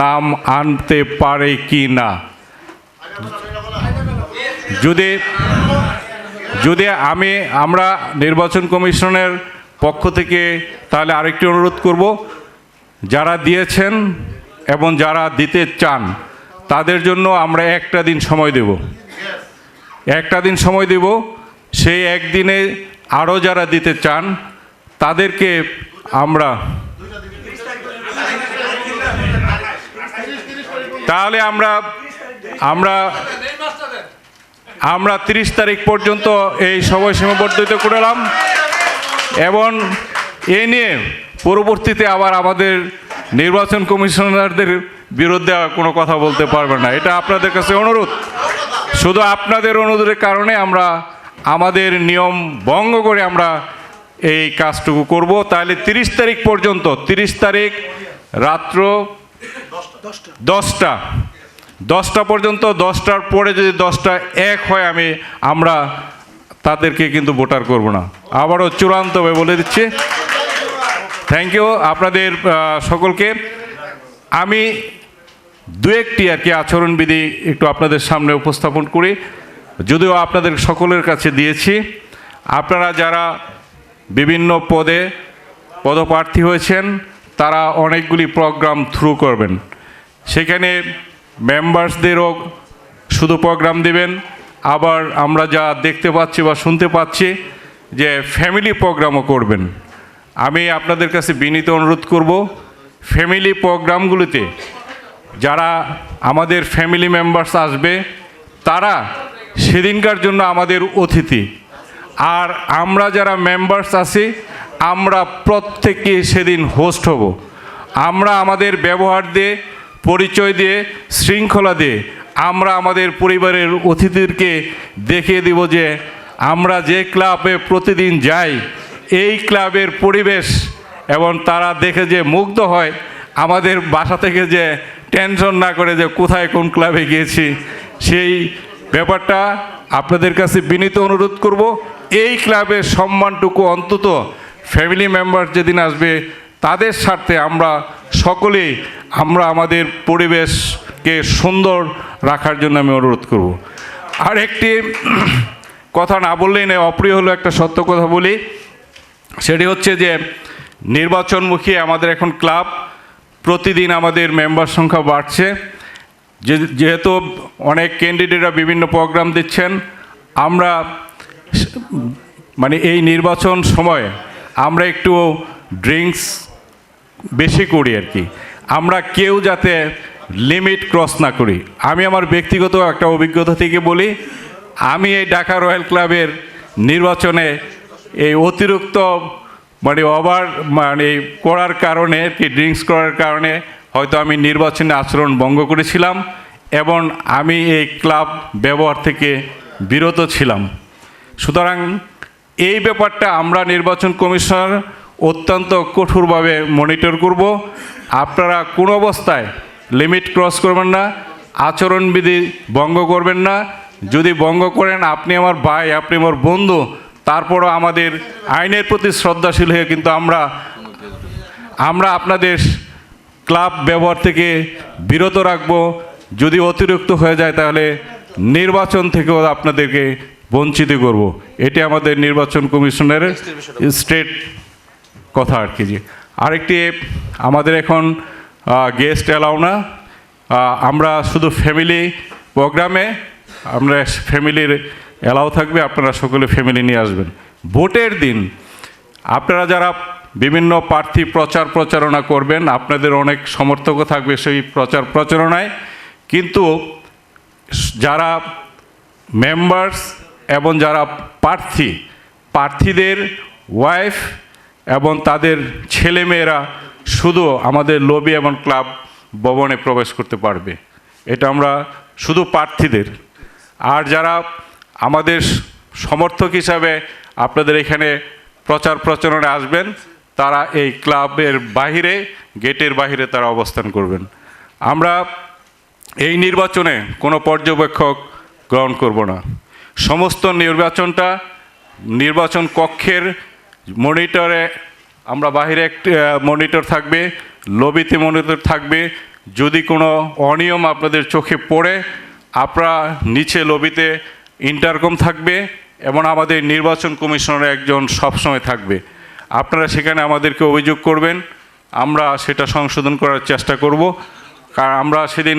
S3: নাম আনতে পারে কি না, যদি আমরা নির্বাচন কমিশনের পক্ষ থেকে তাহলে আরেকটি অনুরোধ করব, যারা দিয়েছেন এবং যারা দিতে চান তাদের জন্য আমরা একটা দিন সময় দেব। সেই একদিনে আরও যারা দিতে চান তাদেরকে তাহলে আমরা 30 তারিখ পর্যন্ত এই সময় সীমাবদ্ধতা করলাম, এবং এ নিয়ে পরবর্তীতে আবার আমাদের নির্বাচন কমিশনারদের বিরুদ্ধে কোনো কথা বলতে পারবেন না। এটা আপনাদের কাছে অনুরোধ, শুধু আপনাদের অনুরোধের কারণে আমরা আমাদের নিয়ম ভঙ্গ করে আমরা এই কাজটুকু করব। তাহলে 30 তারিখ পর্যন্ত, 30 তারিখ রাত্র 10টা পর্যন্ত, 10টার পরে যদি 10টা 1 হয় আমরা তাদেরকে কিন্তু ভোটার করব না। আবারও চূড়ান্তভাবে বলে দিচ্ছি। থ্যাংক ইউ আপনাদের সকলকে। আমি দু একটি আর কি আচরণবিধি একটু আপনাদের সামনে উপস্থাপন করি, যদিও আপনাদের সকলের কাছে দিয়েছি। আপনারা যারা বিভিন্ন পদপ্রার্থী হয়েছেন তারা অনেকগুলি প্রোগ্রাম থ্রু করবেন, সেখানে মেম্বার্সদেরও শুধু প্রোগ্রাম দিবেন, আবার আমরা যা দেখতে পাচ্ছি বা শুনতে পাচ্ছি যে ফ্যামিলি প্রোগ্রামও করবেন। আমি আপনাদের কাছে বিনীত অনুরোধ করব, ফ্যামিলি প্রোগ্রামগুলিতে যারা আমাদের ফ্যামিলি মেম্বার্স আসবে তারা সেদিনকার জন্য আমাদের অতিথি, আর আমরা যারা মেম্বার্স আছি আমরা প্রত্যেকে সেদিন হোস্ট হব। আমরা আমাদের ব্যবহার দিয়ে, পরিচয় দিয়ে, শৃঙ্খলা দিয়ে আমরা আমাদের পরিবারের অতিথিদেরকে দেখিয়ে দিব যে আমরা যে ক্লাবে প্রতিদিন যাই এই ক্লাবের পরিবেশ, এবং তারা দেখে যে মুগ্ধ হয়, আমাদের বাসা থেকে যে টেনশন না করে যে কোথায় কোন ক্লাবে গিয়েছি, সেই ব্যাপারটা আপনাদের কাছে বিনীত অনুরোধ করব। এই ক্লাবের সম্মানটুকু অন্তত ফ্যামিলি মেম্বার যেদিন আসবে তাদের স্বার্থে আমরা সকলেই আমাদের পরিবেশকে সুন্দর রাখার জন্য আমি অনুরোধ করব। আর একটি কথা না বললেই নয়, অপ্রিয় হলো একটা সত্য কথা বলি, সেটি হচ্ছে যে নির্বাচনমুখী আমাদের এখন ক্লাব, প্রতিদিন আমাদের মেম্বার সংখ্যা বাড়ছে। যেহেতু অনেক ক্যান্ডিডেটরা বিভিন্ন প্রোগ্রাম দিচ্ছেন, আমরা মানে এই নির্বাচন সময় আমরা একটু ড্রিঙ্কস বেশি করি আর কি, আমরা কেউ যাতে লিমিট ক্রস না করি। আমি আমার ব্যক্তিগত একটা অভিজ্ঞতা থেকে বলি, আমি এই ঢাকা রয়্যাল ক্লাবের নির্বাচনে এই অতিরিক্ত করার কারণে কি, ড্রিঙ্কস করার কারণে হয়তো আমি নির্বাচনে আচরণ ভঙ্গ করেছিলাম, এবং আমি এই ক্লাব ব্যবহার থেকে বিরত ছিলাম। সুতরাং এই ব্যাপারটা আমরা নির্বাচন কমিশনার অত্যন্ত কঠোরভাবে মনিটর করব। আপনারা কোনো অবস্থায় লিমিট ক্রস করবেন না, আচরণবিধি ভঙ্গ করবেন না। যদি ভঙ্গ করেন, আপনি আমার ভাই, আপনি আমার বন্ধু, তারপরও আমাদের আইনের প্রতি শ্রদ্ধাশীল হয়ে কিন্তু আমরা আপনাদের ক্লাব ব্যবহার থেকে বিরত রাখব। যদি অতিরিক্ত হয়ে যায় তাহলে নির্বাচন থেকেও আপনাদেরকে বঞ্চিত করব। এটি আমাদের নির্বাচন কমিশনের স্ট্রেট কথা আর কি। আরেকটি, আমাদের এখন গেস্ট অ্যালাউ না, আমরা শুধু ফ্যামিলি প্রোগ্রামে আমরা ফ্যামিলির অ্যালাউ থাকবে, আপনারা সকলে ফ্যামিলি নিয়ে আসবেন। ভোটের দিন আপনারা যারা বিভিন্ন প্রার্থী প্রচারণা করবেন, আপনাদের অনেক সমর্থকও থাকবে সেই প্রচারণায়, কিন্তু যারা মেম্বার্স এবং যারা প্রার্থীদের ওয়াইফ এবং তাদের ছেলেমেয়েরা শুধু আমাদের লবি এবং ক্লাব ভবনে প্রবেশ করতে পারবে। এটা আমরা শুধু প্রার্থীদের। আর আমাদের সমর্থক হিসাবে আপনাদের এখানে প্রচারণায় আসবেন, তারা এই ক্লাবের বাহিরে, গেটের বাহিরে তারা অবস্থান করবেন। আমরা এই নির্বাচনে কোনো পর্যবেক্ষক গ্রহণ করব না। সমস্ত নির্বাচন কক্ষের মনিটরে আমরা বাহিরে একটি মনিটর থাকবে, লবিতে মনিটর থাকবে। যদি কোনো অনিয়ম আপনাদের চোখে পড়ে, আপনারা নিচে লবিতে ইন্টারকম থাকবে এবং আমাদের নির্বাচন কমিশনের একজন সবসময় থাকবে। আপনারা সেখানে আমাদেরকে অভিযোগ করবেন, আমরা সেটা সংশোধন করার চেষ্টা করব। কারণ আমরা সেদিন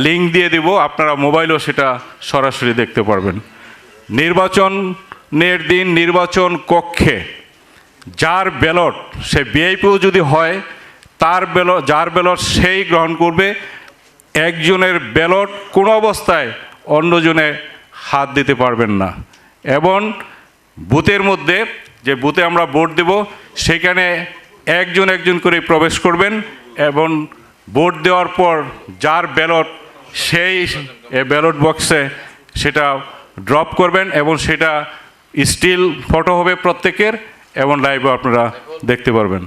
S3: লিঙ্ক দিয়ে দেব, আপনারা মোবাইলেও সেটা সরাসরি দেখতে পারবেন। নির্বাচনের দিন নির্বাচন কক্ষে যার ব্যালট, সে ভিআইপিও যদি হয়, যার ব্যালট সেই গ্রহণ করবে। একজনের ব্যালট কোনো অবস্থায় অন্যজনে হাত দিতে পারবেন না। এবং বুথের মধ্যে, যে বুথে আমরা ভোট দেব, সেখানে একজন করে প্রবেশ করবেন এবং ভোট দেওয়ার পর যার ব্যালট, সেই ব্যালট বক্সে সেটা ড্রপ করবেন এবং সেটা স্টিল ফটো হবে প্রত্যেকের এবং লাইভও আপনারা দেখতে পারবেন।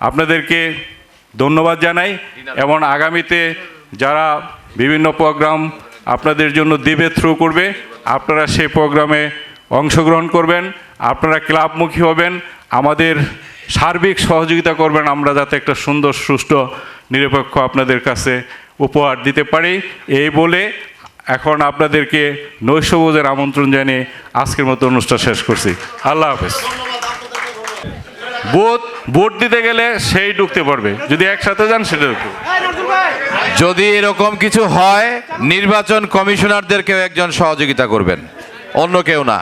S3: আপনাদেরকে ধন্যবাদ জানাই এবং আগামীতে যারা বিভিন্ন প্রোগ্রাম আপনাদের জন্য দিবে, থ্রু করবে, আপনারা সেই প্রোগ্রামে অংশগ্রহণ করবেন। আপনারা ক্লাবমুখী হবেন, আমাদের সার্বিক সহযোগিতা করবেন, আমরা যাতে একটা সুন্দর, সুষ্ঠু, নিরপেক্ষ আপনাদের কাছে উপহার দিতে পারি। এই বলে এখন আপনাদেরকে নৈশভোজের আমন্ত্রণ জানিয়ে আজকের মতো অনুষ্ঠান শেষ করছি। আল্লাহ হাফেজ। ভোট দিতে গেলে সেই ঢুকতে পারবে, যদি একসাথে যান সেটা ঢুকতে।
S1: যদি এরকম কিছু হয়, নির্বাচন কমিশনারদেরকেও একজন সহযোগিতা করবেন, অন্য কেউ না।